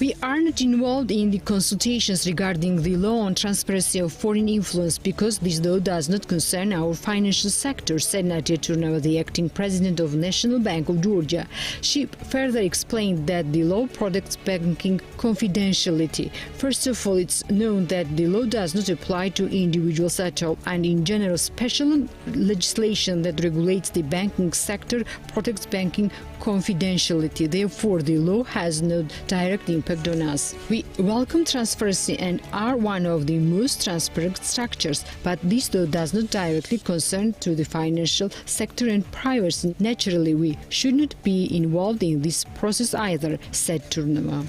S6: We are not involved in the consultations regarding the law on transparency of foreign influence because this law does not concern our financial sector, said Nadia Turnava, the acting president of National Bank of Georgia. She further explained that the law protects banking confidentiality. First of all, it's known that the law does not apply to individuals at all, and in general, special legislation that regulates the banking sector protects banking confidentiality. Therefore, the law has no direct impact on us. We welcome transparency and are one of the most transparent structures, but this law does not directly concern to the financial sector and privacy. Naturally, we should not be involved in this process either, said Turnava.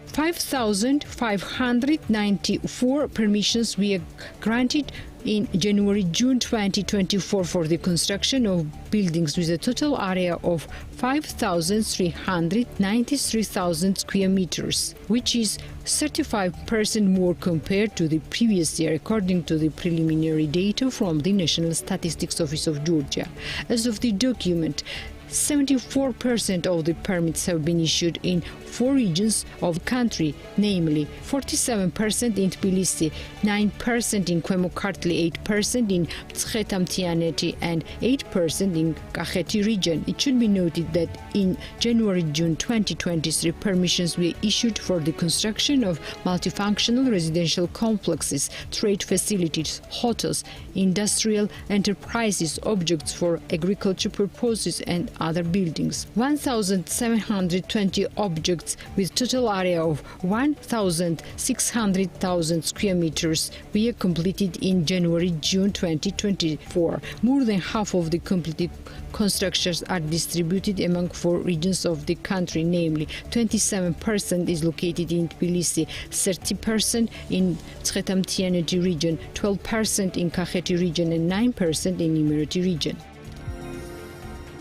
S6: 5,594 permissions were granted in January-June 2024 for the construction of buildings with a total area of 5,393,000 square meters, which is 35% more compared to the previous year, according to the preliminary data from the National Statistics Office of Georgia. As of the document, 74% of the permits have been issued in 4 regions of the country, namely 47% in Tbilisi, 9% in Kvemokartli, 8% in Tqetamtianeti and 8% in Kakheti region. It should be noted that in January-June 2023, permissions were issued for the construction of multifunctional residential complexes, trade facilities, hotels, industrial enterprises, objects for agriculture purposes and other buildings. 1,720 objects with total area of 1,600,000 square meters were completed in January-June 2024. More than half of the completed constructions are distributed among 4 regions of the country, namely 27% is located in Tbilisi, 30% in Tqetamtianeti region, 12% in Kakheti region and 9% in Imereti region.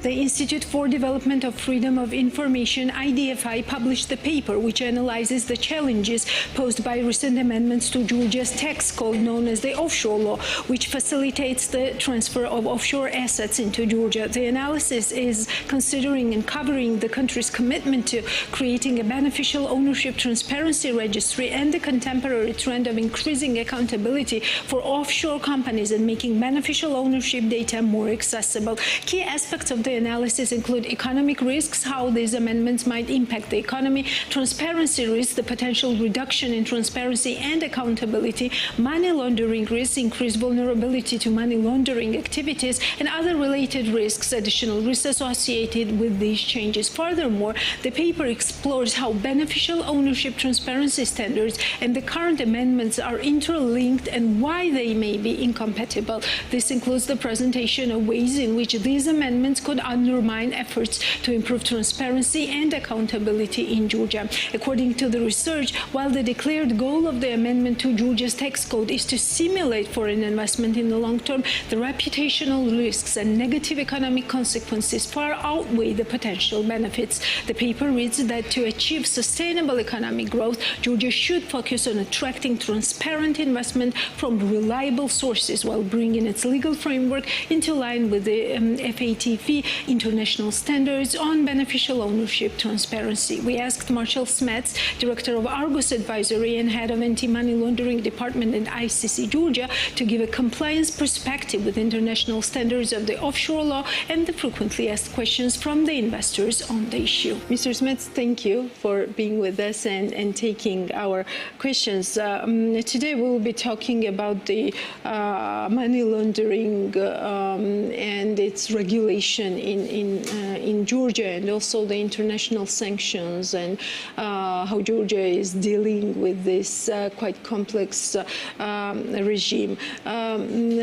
S3: The Institute for Development of Freedom of Information, IDFI, published a paper which analyzes the challenges posed by recent amendments to Georgia's tax code known as the offshore law, which facilitates the transfer of offshore assets into Georgia. The analysis is considering and covering the country's commitment to creating a beneficial ownership transparency registry and the contemporary trend of increasing accountability for offshore companies and making beneficial ownership data more accessible. Key aspects of the analysis include economic risks, how these amendments might impact the economy, transparency risks, the potential reduction in transparency and accountability, money laundering risks, increased vulnerability to money laundering activities, and other related risks, additional risks associated with these changes. Furthermore, the paper explores how beneficial ownership transparency standards and the current amendments are interlinked and why they may be incompatible. This includes the presentation of ways in which these amendments could undermine efforts to improve transparency and accountability in Georgia. According to the research, while the declared goal of the amendment to Georgia's tax code is to stimulate foreign investment in the long term, the reputational risks and negative economic consequences far outweigh the potential benefits. The paper reads that to achieve sustainable economic growth, Georgia should focus on attracting transparent investment from reliable sources while bringing its legal framework into line with the FATF international standards on beneficial ownership transparency. We asked Marshall Smets, Director of Argus Advisory and Head of Anti-Money Laundering Department at ICC Georgia, to give a compliance perspective with international standards of the offshore law and the frequently asked questions from the investors on the issue. Mr. Smets, thank you for being with us and taking our questions. Today we will be talking about the money laundering and its regulation in Georgia, and also the international sanctions and how Georgia is dealing with this quite complex regime.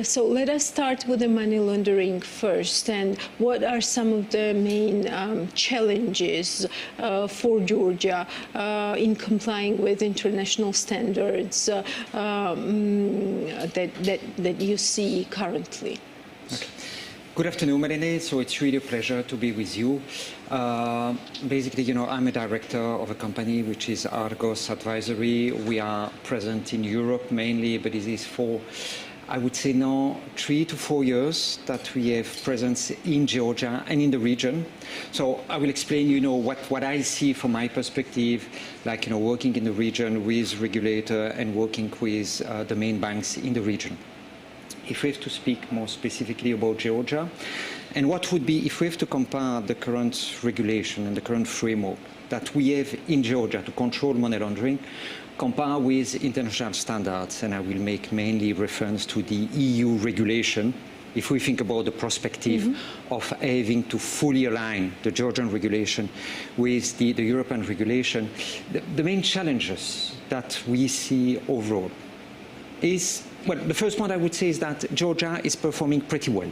S3: So let us start with the money laundering first. And what are some of the main challenges for Georgia in complying with international standards that you see currently?
S7: Okay. Good afternoon, Marine. So it's really a pleasure to be with you. Basically, I'm a director of a company which is Argus Advisory. We are present in Europe mainly, but it is for, I would say now, 3 to 4 years that we have presence in Georgia and in the region. So I will explain, what I see from my perspective, like, working in the region with regulator and working with the main banks in the region. If we have to speak more specifically about Georgia, and what would be, if we have to compare the current regulation and the current framework that we have in Georgia to control money laundering, compare with international standards, and I will make mainly reference to the EU regulation, if we think about the perspective of having to fully align the Georgian regulation with the European regulation, the main challenges that we see overall is, well, the first point I would say is that Georgia is performing pretty well.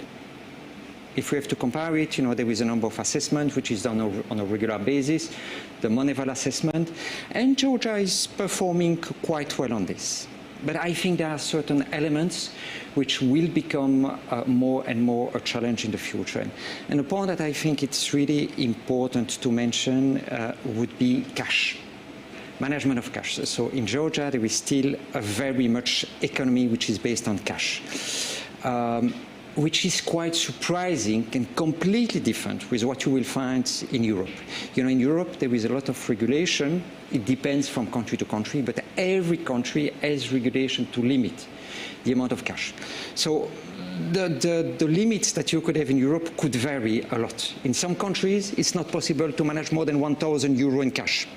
S7: If we have to compare it, there is a number of assessments which is done on a regular basis, the MONEVAL assessment, and Georgia is performing quite well on this. But I think there are certain elements which will become more and more a challenge in the future. And the point that I think it's really important to mention would be cash. Management of cash. So in Georgia, there is still a very much economy which is based on cash. which is quite surprising and completely different with what you will find in Europe. You know, in Europe, there is a lot of regulation. It depends from country to country, but every country has regulation to limit the amount of cash. So the limits that you could have in Europe could vary a lot. In some countries, it's not possible to manage more than 1,000 euro in cash,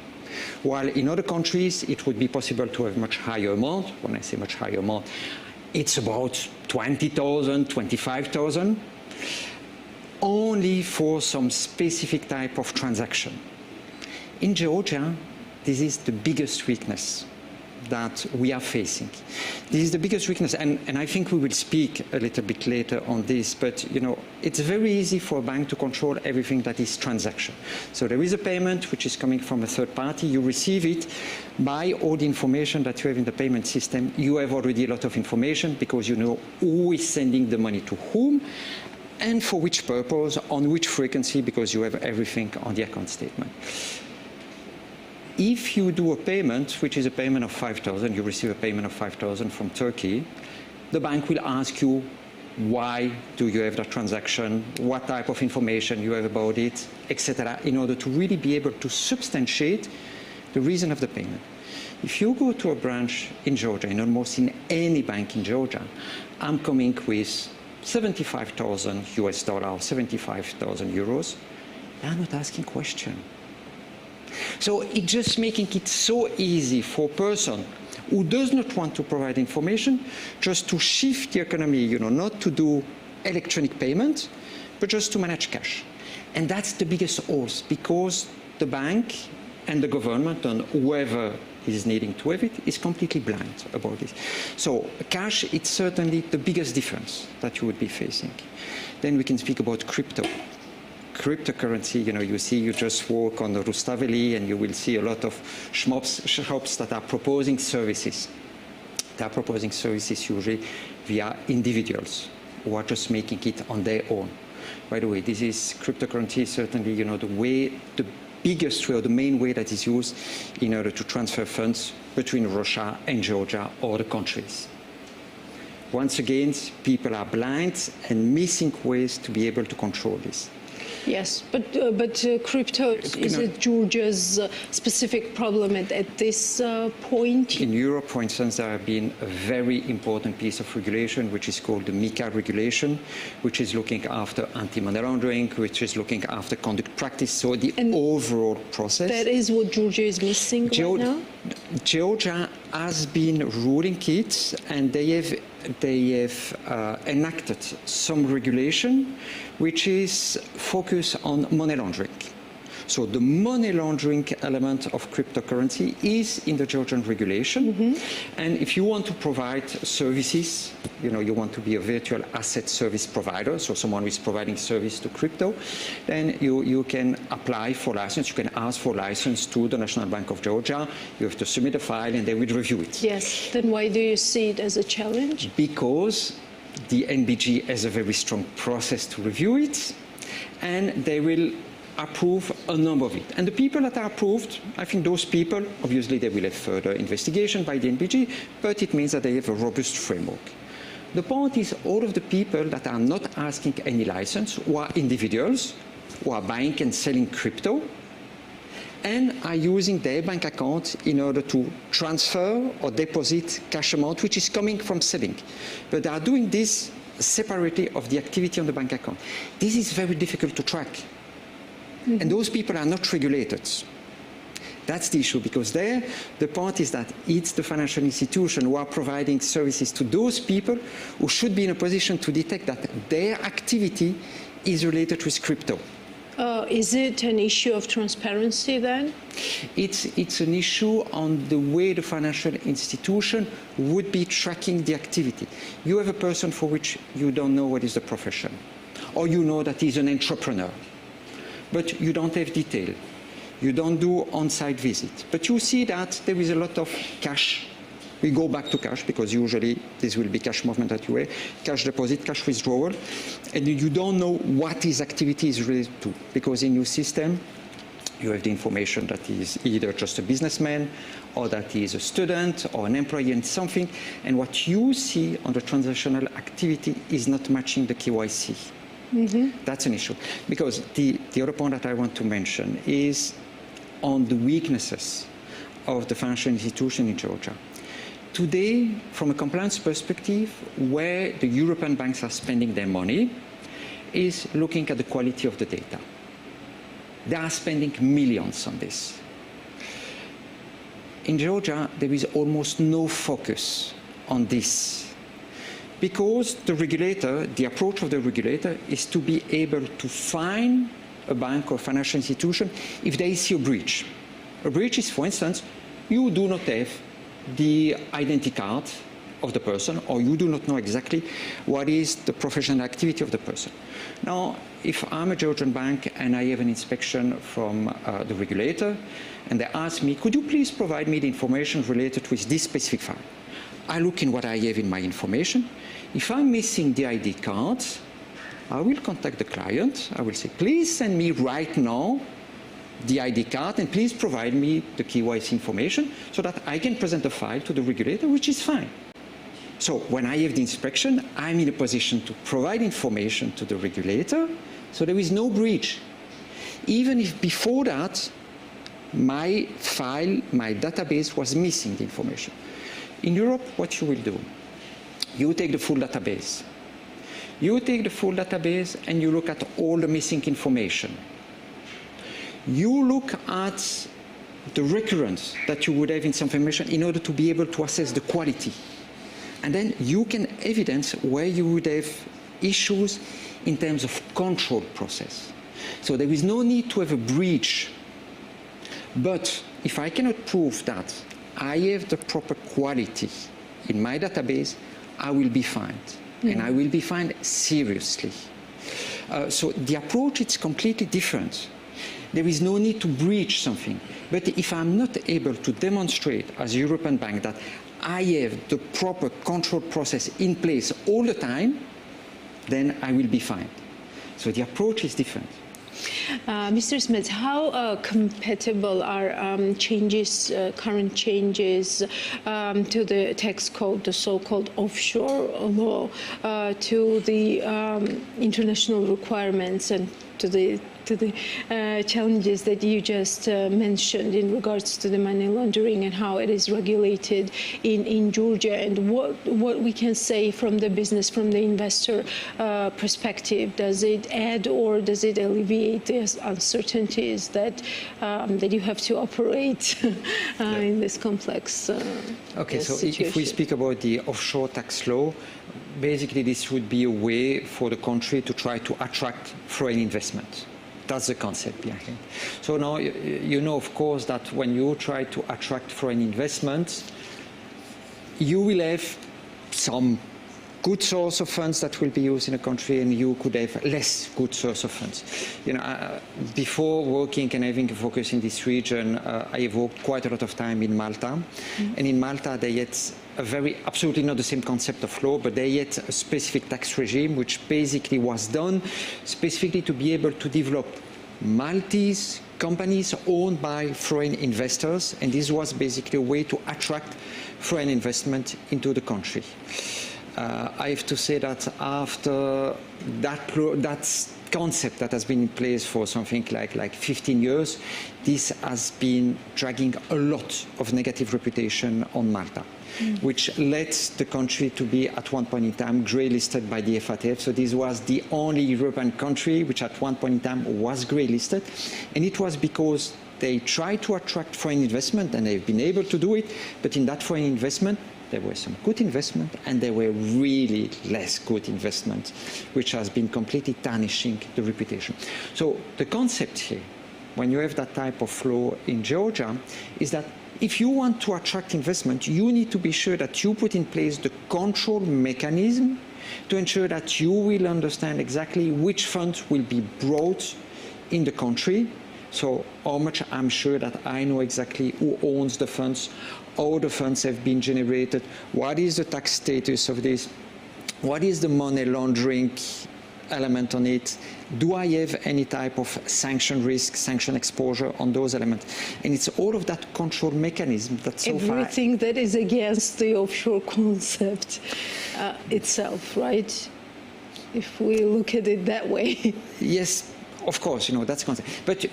S7: while in other countries, it would be possible to have much higher amount. When I say much higher amount, it's about 20,000, 25,000, only for some specific type of transaction. In Georgia, this is the biggest weakness that we are facing. This is the biggest weakness, and I think we will speak a little bit later on this, but you know, it's very easy for a bank to control everything that is transaction. So there is a payment which is coming from a third party, you receive it. By all the information that you have in the payment system, you have already a lot of information because you know who is sending the money to whom, and for which purpose, on which frequency, because you have everything on the account statement. If you do a payment, which is a payment of 5,000, you receive a payment of 5,000 from Turkey, the bank will ask you, why do you have that transaction, what type of information you have about it, etc., in order to really be able to substantiate the reason of the payment. If you go to a branch in Georgia, in almost in any bank in Georgia, I'm coming with 75,000 US dollars, 75,000 euros, they're not asking questions. So it's just making it so easy for a person who does not want to provide information just to shift the economy, you know, not to do electronic payment, but just to manage cash. And that's the biggest horse, because the bank and the government and whoever is needing to have it is completely blind about this. So cash, it's certainly the biggest difference that you would be facing. Then we can speak about crypto. Cryptocurrency, you know, you see, you just walk on the Rustaveli and you will see a lot of shops that are proposing services. They are proposing services usually via individuals who are just making it on their own. By the way, this is cryptocurrency, certainly, you know, the biggest way or the main way that is used in order to transfer funds between Russia and Georgia or the countries. Once again, people are blind and missing ways to be able to control this.
S3: Yes, but crypto, is it Georgia's specific problem at this point?
S7: In Europe, for instance, there has been a very important piece of regulation, which is called the MiCA regulation, which is looking after anti-money laundering, which is looking after conduct practice, so the overall process.
S3: That is what Georgia is missing right now?
S7: Georgia has been ruling it, and they have enacted some regulation which is focused on money laundering. So the money laundering element of cryptocurrency is in the Georgian regulation. And if you want to provide services, you know, you want to be a virtual asset service provider, so someone who is providing service to crypto, then you can apply for license. You can ask for license to the National Bank of Georgia. You have to submit a file and they will review it.
S3: Yes, then why do you see it as a challenge?
S7: Because the NBG has a very strong process to review it, and they will approve a number of it. And the people that are approved, I think those people, obviously they will have further investigation by the NBG, but it means that they have a robust framework. The point is, all of the people that are not asking any license, who are individuals, who are buying and selling crypto, and are using their bank account in order to transfer or deposit cash amount which is coming from selling. But they are doing this separately of the activity on the bank account. This is very difficult to track. And those people are not regulated. That's the issue, because there, the point is that it's the financial institution who are providing services to those people who should be in a position to detect that their activity is related with crypto.
S3: Is it an issue of transparency then?
S7: It's an issue on the way the financial institution would be tracking the activity. You have a person for which you don't know what is the profession, or you know that he's an entrepreneur, but you don't have detail. You don't do on-site visit, but you see that there is a lot of cash. We go back to cash, because usually this will be cash movement that you have, cash deposit, cash withdrawal, and you don't know what his activity is related to, because in your system, You have the information that is either just a businessman or that is a student or an employee and something. And what you see on the transactional activity is not matching the KYC. That's an issue. Because the other point that I want to mention is on the weaknesses of the financial institution in Georgia. Today, from a compliance perspective, where the European banks are spending their money is looking at the quality of the data. They are spending millions on this. In Georgia, there is almost no focus on this because the regulator, the approach of the regulator is to be able to fine a bank or financial institution if they see a breach. A breach is, for instance, you do not have the identity card of the person, or you do not know exactly what is the professional activity of the person. Now, if I'm a Georgian bank and I have an inspection from the regulator, and they ask me, could you please provide me the information related with this specific file? I look in what I have in my information. If I'm missing the ID card, I will contact the client. I will say, please send me right now the ID card, and please provide me the KYC information so that I can present the file to the regulator, which is fine. So when I have the inspection, I'm in a position to provide information to the regulator, so there is no breach. Even if before that, my file, my database was missing the information. In Europe, what you will do, you take the full database. You take the full database and you look at all the missing information. You look at the recurrence that you would have in some information in order to be able to assess the quality. And then you can evidence where you would have issues in terms of control process. So there is no need to have a breach. But if I cannot prove that I have the proper quality in my database, I will be fined. And I will be fined seriously. So the approach is completely different. There is no need to breach something. But if I'm not able to demonstrate as a European bank that I have the proper control process in place all the time, then I will be fined. So the approach is different.
S3: Mr. Smith, how compatible are changes, current changes to the tax code, the so-called offshore law, to the international requirements and to the challenges that you just mentioned in regards to the money laundering and how it is regulated in Georgia, and what we can say from the business, from the investor perspective? Does it add or does it alleviate the uncertainties that that you have to operate in this complex
S7: Okay, so
S3: situation?
S7: if we speak about the offshore tax law, basically this would be a way for the country to try to attract foreign investment. That's the concept behind it. So now, you know, of course, that when you try to attract foreign investment, you will have some good source of funds that will be used in a country, and you could have less good source of funds. You know, before working and having a focus in this region, I have worked quite a lot of time in Malta. And in Malta, they had a absolutely not the same concept of law, but they had a specific tax regime, which basically was done specifically to be able to develop Maltese companies owned by foreign investors. And this was basically a way to attract foreign investment into the country. I have to say that after that concept that has been in place for something like 15 years, this has been dragging a lot of negative reputation on Malta, which led the country to be at one point in time grey listed by the FATF. So this was the only European country which at one point in time was grey listed, and it was because they tried to attract foreign investment, and they've been able to do it, but in that foreign investment there were some good investment and there were really less good investment, which has been completely tarnishing the reputation. So the concept here, when you have that type of law in Georgia, is that if you want to attract investment, you need to be sure that you put in place the control mechanism to ensure that you will understand exactly which funds will be brought in the country. So how much I'm sure that I know exactly who owns the funds, how the funds have been generated, what is the tax status of this, what is the money laundering element on it? Do I have any type of sanction risk, sanction exposure on those elements? And it's all of that control mechanism that so far...
S3: Everything that is against the offshore concept itself, right? If we look at it that way.
S7: Yes, of course, that's concept. But,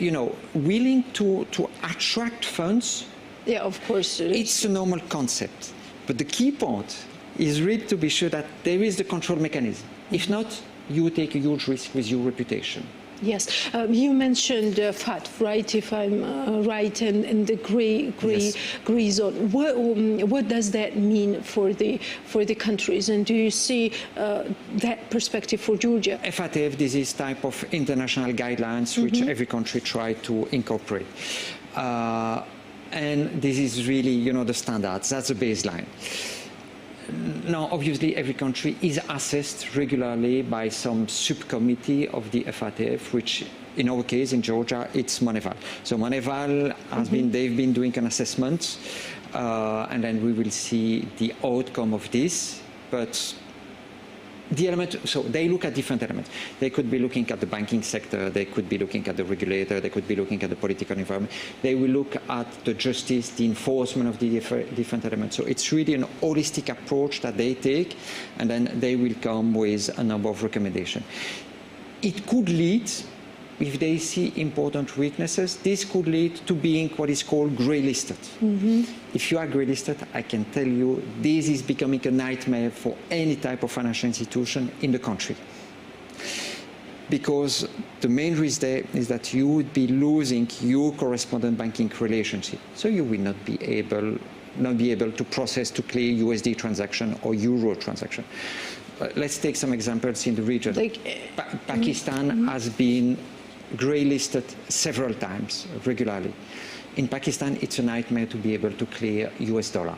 S7: willing to attract funds,
S3: yeah, of course.
S7: It's a normal concept. But the key point is really to be sure that there is the control mechanism. If not, you take a huge risk with your reputation.
S3: Yes, you mentioned FAT, right? If I'm right, and the gray zone. What does that mean for the countries? And do you see that perspective for Georgia?
S7: FATF, this is type of international guidelines which every country try to incorporate. And this is really, the standards. That's the baseline. Now, obviously, every country is assessed regularly by some subcommittee of the FATF, which, in our case, in Georgia, it's MONEVAL. So MONEVAL has they've been doing an assessment, and then we will see the outcome of this. But the element, so they look at different elements. They could be looking at the banking sector, they could be looking at the regulator, they could be looking at the political environment. They will look at the justice, the enforcement of the different elements. So it's really an holistic approach that they take, and then they will come with a number of recommendations. It could lead, if they see important weaknesses, this could lead to being what is called grey-listed. If you are grey-listed, I can tell you this is becoming a nightmare for any type of financial institution in the country. Because the main risk there is that you would be losing your correspondent banking relationship. So you will not be able to process, to clear USD transaction or Euro transaction. Let's take some examples in the region. Pakistan has been grey-listed several times, regularly. In Pakistan, it's a nightmare to be able to clear US dollar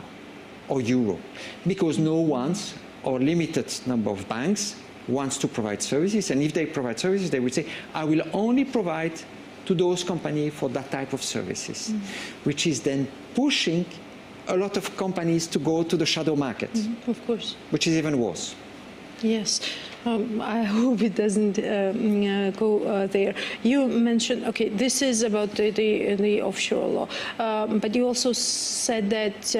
S7: or euro, because no one's, or limited number of banks, wants to provide services. And if they provide services, they will say, I will only provide to those companies for that type of services, which is then pushing a lot of companies to go to the shadow market,
S3: of course,
S7: which is even worse.
S3: Yes. I hope it doesn't go there. You mentioned, okay, this is about the offshore law, but you also said that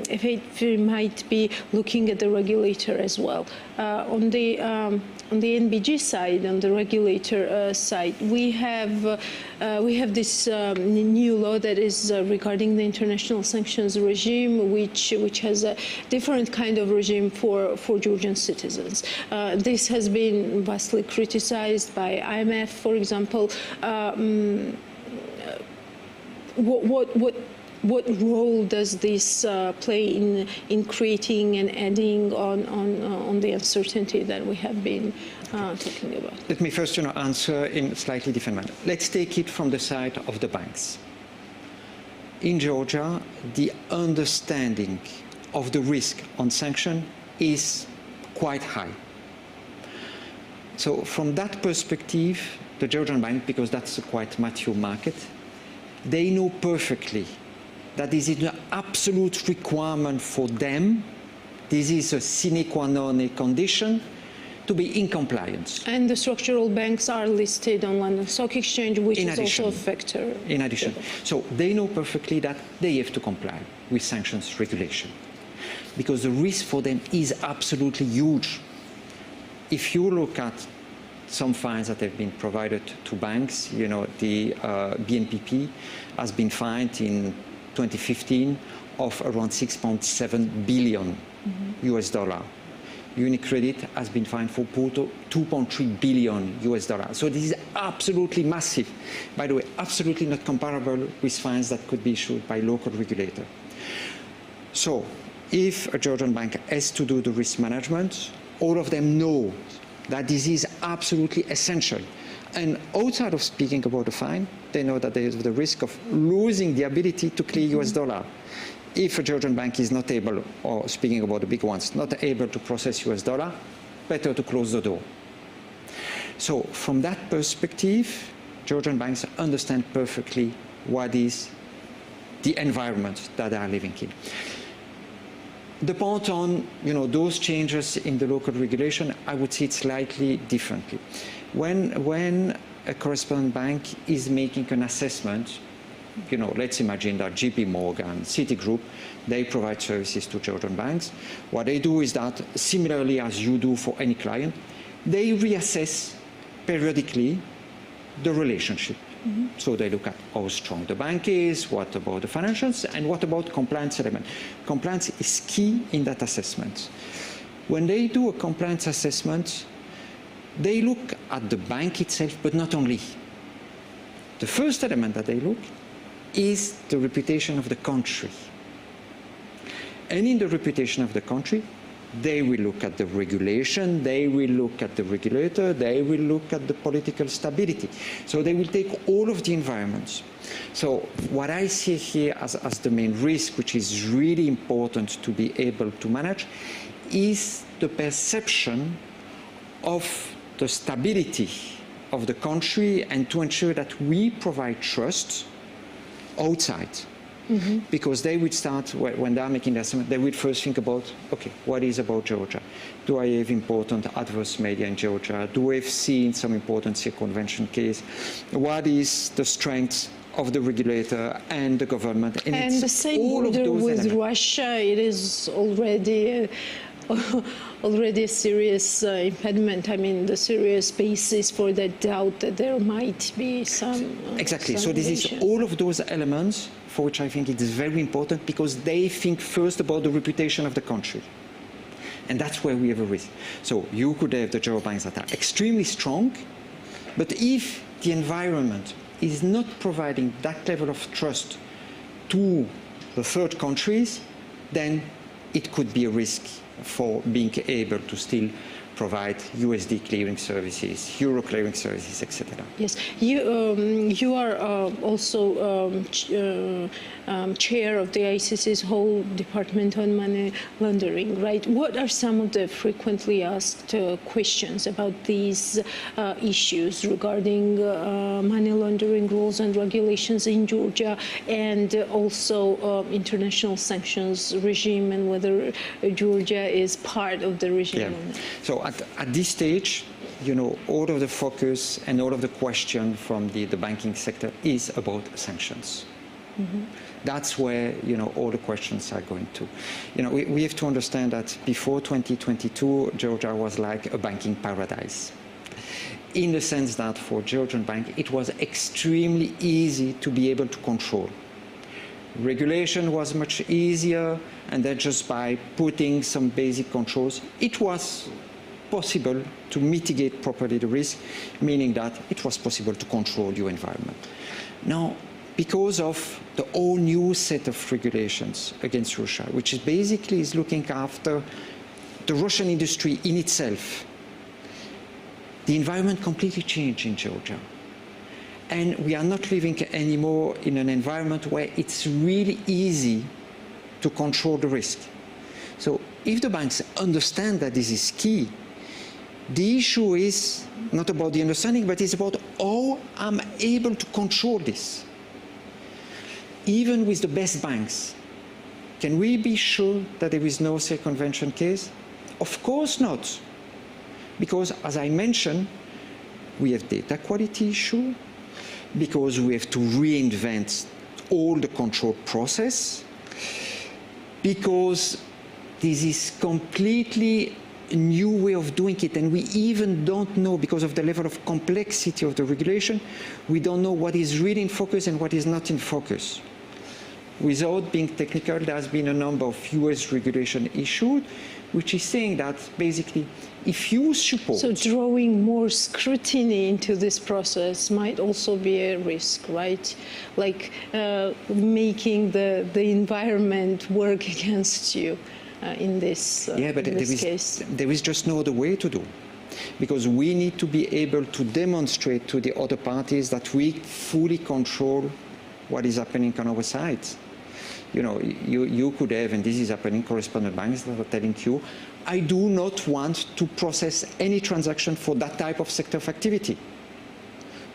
S3: if it might be looking at the regulator as well. On the NBG side, on the regulator side, we have this new law that is regarding the international sanctions regime, which has a different kind of regime for Georgian citizens. This has been vastly criticized by IMF, for example. What role does this play in creating and adding on the uncertainty that we have been talking about?
S7: Let me first answer in a slightly different manner. Let's take it from the side of the banks. In Georgia, the understanding of the risk on sanction is quite high. So from that perspective, the Georgian bank, because that's a quite mature market, they know perfectly that this is an absolute requirement for them. This is a sine qua non condition to be in compliance.
S3: And the structural banks are listed on London Stock Exchange, which is also a factor.
S7: In addition. So they know perfectly that they have to comply with sanctions regulation, because the risk for them is absolutely huge. If you look at some fines that have been provided to banks, the BNPP has been fined in 2015 of around 6.7 billion US dollar. UniCredit has been fined for 2.3 billion US dollar. So this is absolutely massive. By the way, absolutely not comparable with fines that could be issued by local regulator. So if a Georgian bank has to do the risk management, all of them know that this is absolutely essential. And outside of speaking about the fine, they know that there is the risk of losing the ability to clear US dollar. If a Georgian bank is not able, or speaking about the big ones, not able to process US dollar, better to close the door. So from that perspective, Georgian banks understand perfectly what is the environment that they are living in. depend on those changes in the local regulation. I would see it slightly differently. When a correspondent bank is making an assessment, let's imagine that JP Morgan, Citigroup, they provide services to Georgian banks. What they do is that, similarly as you do for any client, they reassess periodically the relationship. So they look at how strong the bank is, what about the financials, and what about compliance element. Compliance is key in that assessment. When they do a compliance assessment, they look at the bank itself, but not only. The first element that they look is the reputation of the country. And in the reputation of the country, they will look at the regulation, they will look at the regulator, they will look at the political stability. So they will take all of the environments. So what I see here as the main risk, which is really important to be able to manage, is the perception of the stability of the country and to ensure that we provide trust outside. Because they would start, when they're making the assessment, they would first think about, okay, what is about Georgia? Do I have important adverse media in Georgia? Do I have seen some important circumvention case? What is the strength of the regulator and the government?
S3: And the same border with Russia, it is already a serious impediment. I mean, the serious basis for that doubt that there might be some
S7: exactly.
S3: Some
S7: so this is all of those elements for which I think it is very important, because they think first about the reputation of the country. And that's where we have a risk. So you could have the Georgian banks that are extremely strong, but if the environment is not providing that level of trust to the third countries, then it could be a risk for being able to still provide USD clearing services, Euro clearing services, etc.
S3: Yes, you are also chair of the ICC's whole department on money laundering, right? What are some of the frequently asked questions about these issues regarding money laundering rules and regulations in Georgia, and also international sanctions regime, and whether Georgia is part of the regime?
S7: Yeah. So at this stage, all of the focus and all of the question from the banking sector is about sanctions. That's where all the questions are going to. We have to understand that before 2022, Georgia was like a banking paradise, in the sense that for Georgian bank, it was extremely easy to be able to control. Regulation was much easier, and then just by putting some basic controls, it was possible to mitigate properly the risk, meaning that it was possible to control your environment. Now, because of the whole new set of regulations against Russia, which is basically is looking after the Russian industry in itself, the environment completely changed in Georgia. And we are not living anymore in an environment where it's really easy to control the risk. So if the banks understand that this is key, the issue is not about the understanding, but it's about how I'm able to control this. Even with the best banks, can we be sure that there is no circumvention case? Of course not. Because, as I mentioned, we have data quality issue, because we have to reinvent all the control process, because this is completely a new way of doing it, and we even don't know, because of the level of complexity of the regulation, we don't know what is really in focus and what is not in focus. Without being technical, there has been a number of US regulation issued, which is saying that basically, if you support...
S3: So drawing more scrutiny into this process might also be a risk, right? Like making the environment work against you in this, case.
S7: There is just no other way to do. Because we need to be able to demonstrate to the other parties that we fully control what is happening on our side. You could have, and this is happening, correspondent banks that are telling you, I do not want to process any transaction for that type of sector of activity.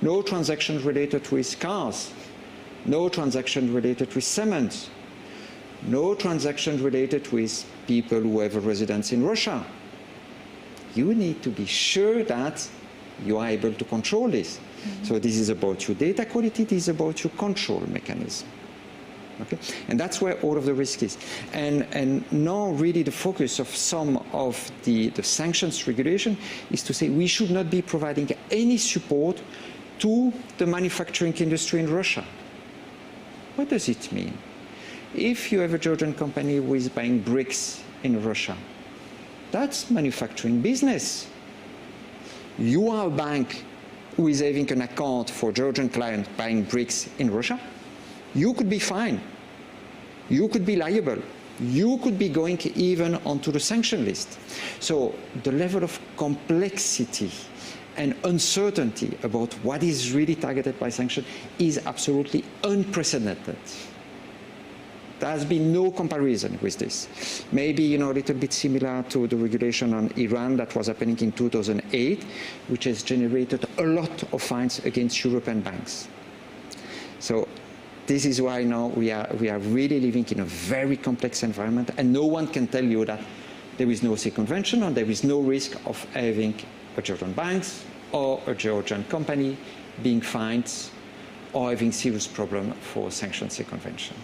S7: No transaction related with cars, no transaction related with cement, no transaction related with people who have a residence in Russia. You need to be sure that you are able to control this. So this is about your data quality, this is about your control mechanism. Okay? And that's where all of the risk is. And now really the focus of some of the sanctions regulation is to say we should not be providing any support to the manufacturing industry in Russia. What does it mean? If you have a Georgian company who is buying bricks in Russia, that's manufacturing business. You are a bank who is having an account for Georgian client buying bricks in Russia, you could be fined. You could be liable. You could be going even onto the sanction list. So the level of complexity and uncertainty about what is really targeted by sanction is absolutely unprecedented. There has been no comparison with this. Maybe, a little bit similar to the regulation on Iran that was happening in 2008, which has generated a lot of fines against European banks. So this is why now we are really living in a very complex environment, and no one can tell you that there is no circumvention or there is no risk of having a Georgian banks or a Georgian company being fined or having serious problem for sanctions circumvention.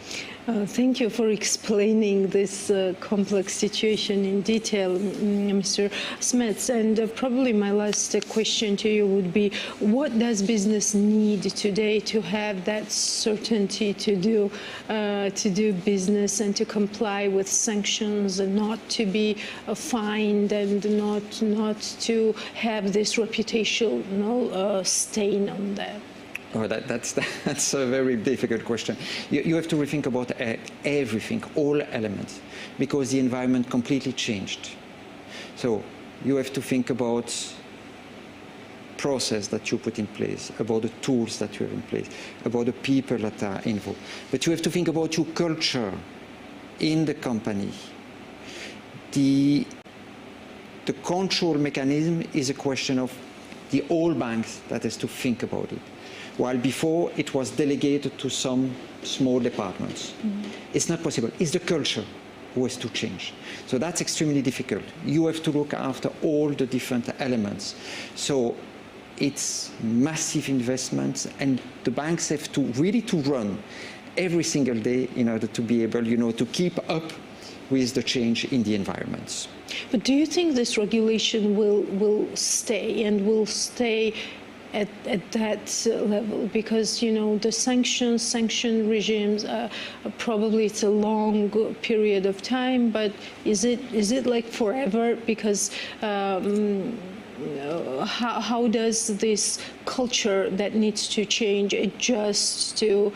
S3: Thank you for explaining this complex situation in detail, Mr. Smets. And probably my last question to you would be, what does business need today to have that certainty to do business and to comply with sanctions and not to be fined and not to have this reputational stain on them?
S7: Oh, that's a very difficult question. You have to rethink about everything, all elements, because the environment completely changed. So you have to think about process that you put in place, about the tools that you have in place, about the people that are involved. But you have to think about your culture in the company. The control mechanism is a question of the whole banks that has to think about it. While before it was delegated to some small departments. It's not possible. It's the culture who has to change. So that's extremely difficult. You have to look after all the different elements. So it's massive investments, and the banks have to really to run every single day in order to be able, to keep up with the change in the environments.
S3: But do you think this regulation will stay and will stay at that level? Because the sanction regimes, probably it's a long period of time, but is it like forever? Because how does this culture that needs to change adjust to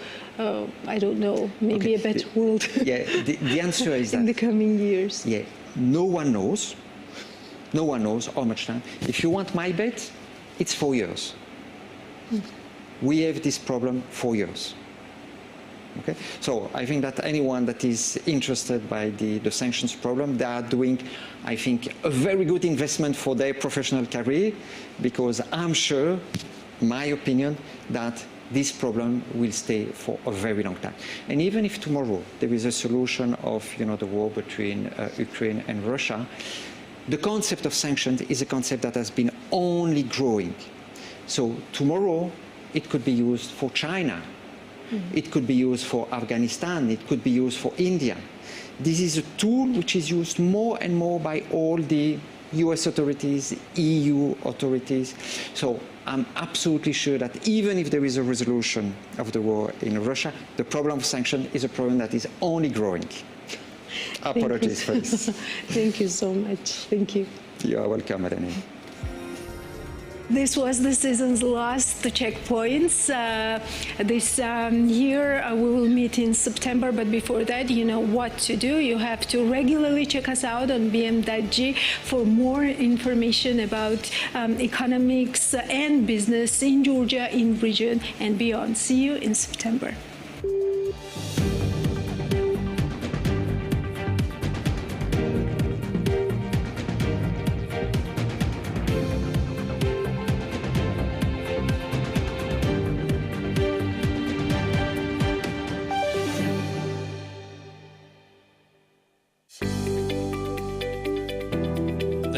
S3: I don't know, maybe a better world?
S7: Yeah, the answer is that
S3: in the coming years.
S7: Yeah, no one knows how much time. If you want my bet, it's 4 years. We have this problem 4 years. Okay? So I think that anyone that is interested by the sanctions problem, they are doing, I think, a very good investment for their professional career, because I'm sure, my opinion, that this problem will stay for a very long time. And even if tomorrow there is a solution of the war between Ukraine and Russia, the concept of sanctions is a concept that has been only growing. So tomorrow, it could be used for China. It could be used for Afghanistan. It could be used for India. This is a tool which is used more and more by all the US authorities, EU authorities. So I'm absolutely sure that even if there is a resolution of the war in Russia, the problem of sanction is a problem that is only growing. Apologies for this.
S3: Thank you so much. Thank you.
S7: You are welcome, Irene.
S3: This was the season's last checkpoints. This year we will meet in September, but before that, you know what to do. You have to regularly check us out on bm.g for more information about economics and business in Georgia, in region and beyond. See you in September.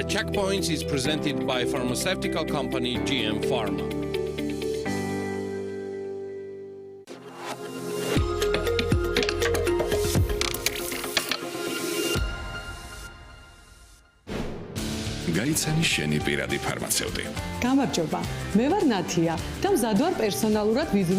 S2: The Checkpoints is presented by pharmaceutical company GM Pharma.
S8: გაიცანი შენი პირადი ფარმაცევტი.
S9: გამარჯობა, მე ვარ ნათია და მზად ვარ პერსონალურად ვიზიტ